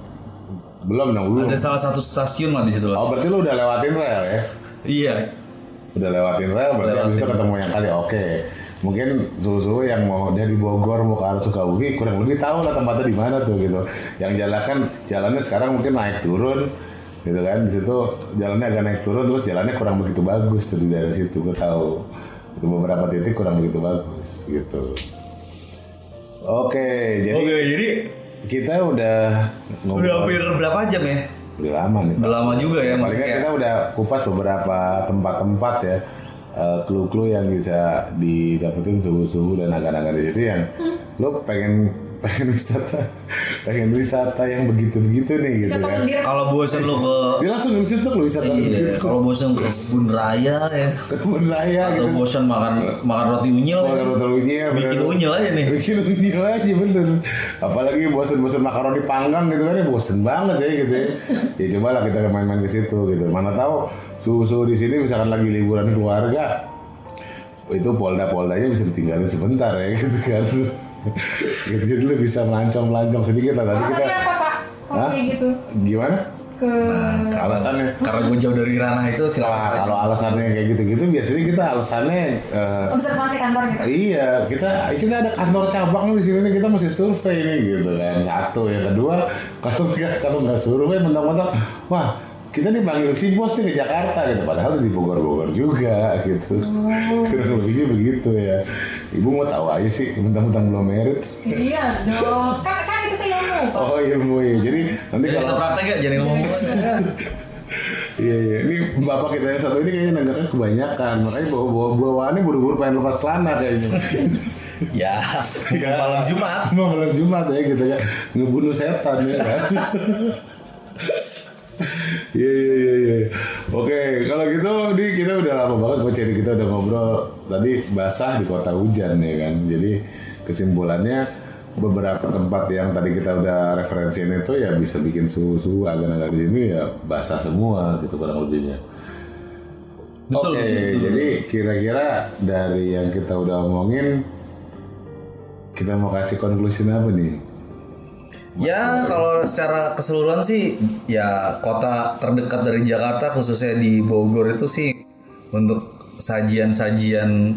Belum. Ada salah satu stasiun lah di situ Oh, berarti lo udah lewatin rel ya? Iya. Udah lewatin rel, berarti habis itu ketemu yang kali. Oke. Mungkin suhu-suhu yang mau dari Bogor mau ke arah Sukabumi kurang lebih tahu lah tempatnya di mana tuh gitu. Yang jalannya sekarang mungkin naik turun gitu kan. Di situ jalannya agak naik turun, terus jalannya kurang begitu bagus tuh di daerah situ. Gue tahu itu beberapa titik kurang begitu bagus gitu. Oke, jadi kita udah hampir berapa jam ya? Udah lama nih. Udah lama juga ya, Paling maksudnya. kita udah kupas beberapa tempat-tempat ya. Clue-clue yang bisa didapetin suhu-suhu dan naga-naga di situ yang lo pengen wisata yang begitu-begitu nih gitu kan. Kalau bosan lu ke Dia langsung di situ lo wisata iya, kalau bosan ke kebun raya ya. kebun raya Atau gitu. bosan makan roti unyil. Makan roti unyil, Bikin bener. unyil aja nih. Bikin unyil aja bener. Apalagi bosan makaroni panggang gitu kan ya bosan banget ya gitu ya. Ya cobalah kita main-main ke situ gitu. Mana tahu suhu-suhu di sini misalkan lagi liburan keluarga. itu polda-poldanya bisa ditinggalin sebentar ya gitu kan. Gitu, jadi lu bisa melancong sedikit lah. Tadi kita Alasannya apa Pak? Kalau Hah? kayak gitu gimana? ke Alasannya Karena gue jauh dari ranah itu Nah, silakan. kalau alasannya kayak gitu-gitu biasanya kita alasannya observasi kantor gitu. iya, kita ada kantor cabang di sini nih, kita mesti survei nih gitu kan. Satu, yang kedua, kalau nggak survei mentang-mentang wah, kita dipanggil si bos nih ke Jakarta gitu, padahal di Bogor juga gitu. Kurang lebihnya begitu ya. Ibu mau tahu aja sih, mentang-mentang belum merit. Iya dong. Kan itu tuh ilmu. Pak. Oh iya, Bu. Ya. Jadi nanti Jadi kita kalau praktek ya, jadi ngomong. iya, ini bapak kita yang satu ini kayaknya nenggaknya kebanyakan, makanya bawaannya buru-buru pengen lepas celana kayaknya. Ya, malam Jumat. Malam Jumat ya gitu ya, ngebunuh setan ya kan. Iya. Oke, kalau gitu nih kita udah lama banget Coach Edi, kita udah ngobrol tadi basah di kota hujan ya kan. Jadi kesimpulannya beberapa tempat yang tadi kita udah referensiin itu ya bisa bikin suhu agak-agak di sini ya basah semua gitu kurang lebihnya. Betul, Oke, betul. jadi kira-kira dari yang kita udah omongin kita mau kasih konklusi apa nih? Ya kalau secara keseluruhan sih ya kota terdekat dari Jakarta khususnya di Bogor itu sih untuk sajian-sajian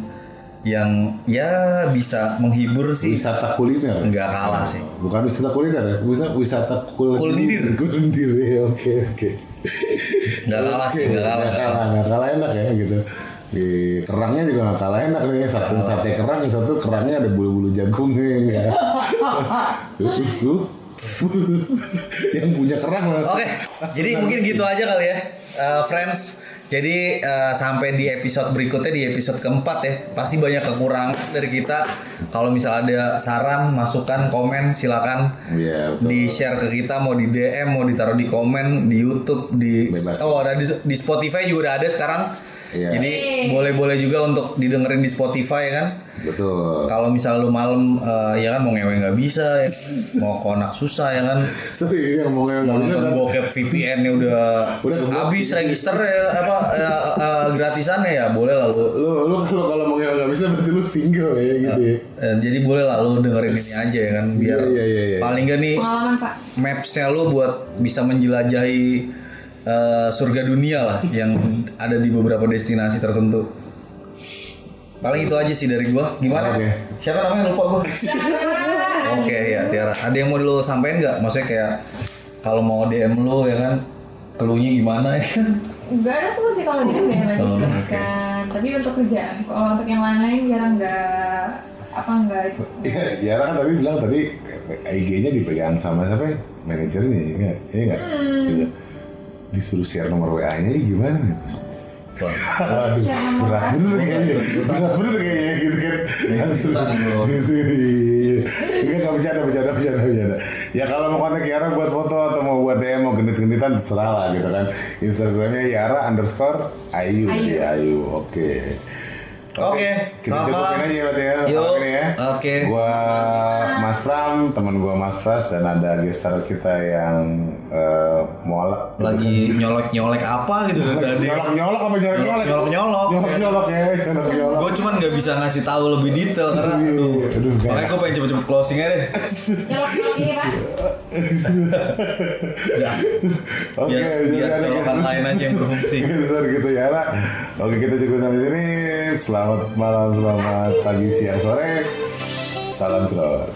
yang ya bisa menghibur sih Wisata kuliner. nggak kalah sih. Bukan wisata kuliner ya, wisata Kuldir. Kuldir ya, oke. Nggak kalah sih, nggak kalah. Nggak kalah enak ya gitu. Di kerangnya juga nggak kalah enak nih, satu sate kerang, yang satu kerangnya ada bulu-bulu jagungnya ya. Yang punya kerang langsung. Oke, jadi mungkin gitu aja kali ya, friends. Jadi sampai di episode berikutnya, di episode keempat ya, pasti banyak kekurangan dari kita. Kalau misal ada saran, masukan, komen, silakan Iya, betul. di share ke kita, mau di DM, mau ditaruh di komen, di YouTube, di Bebas. ada di Spotify juga udah ada sekarang. Iya. Jadi boleh-boleh juga untuk didengerin di Spotify ya kan. Betul. Kalau misal lu malam ya kan mau ngewe nggak bisa, ya. Mau konak susah ya kan. Sorry, yang mau Mau nggak bisa nonton kan? bokep VPN-nya udah keblok. habis register ya, gratisannya ya boleh lah lu. Lu kalau mau nggak bisa berarti lu single ya gitu ya. Jadi boleh lah lu dengerin ini aja ya kan biar Iya. paling gak nih Pengalaman Pak. maps-nya lu buat bisa menjelajahi surga dunia lah yang ada di beberapa destinasi tertentu. Paling itu aja sih dari gua. Gimana? Oke. Siapa namanya lupa gua. Oke ya Tiara. Ada yang mau lu sampein nggak? Maksudnya kayak kalau mau DM lu ya kan, keluhnya gimana ya kan? Enggak ada tuh sih kalau dia memang Oh, disebutkan. Tapi untuk kerjaan, kalau untuk yang lain-lain jarang enggak itu. Iya, Yara kan tadi IG-nya dipegang sama siapa ya? Manajernya ya, iya nggak? Juga. Disuruh share nomor WA-nya gimana nih? Aduh, berat bener kayaknya gitu kan. Langsung gitu. Enggak bercanda. Ya kalau mau kontak Yara buat foto atau mau buat DM mau genit-genitan terserah lah gitu kan. Instagramnya Yara_Ayu. Ayu. Oke. Oke, Kita selamat cukupin malam. aja ya berarti ya. Yuk, malam ini ya. oke. Gua Mas Pram, teman gua Mas Pras dan ada gestar kita yang molek. Lagi nyolek apa gitu kan tadi. Nyolok apa nyolek? Nyolok. Nyolok. Gue cuman nggak bisa ngasih tahu lebih detail karena Aduh, makanya gue pengen cepet-cepet closing aja deh. Nyolok ini Pak. Ya. Oke, biar jadi colokan lain aja yang berfungsi. gitu ya lah. Oke, kita cukup sampai sini. Selamat malam, selamat pagi, siang, sore. Salam cerot.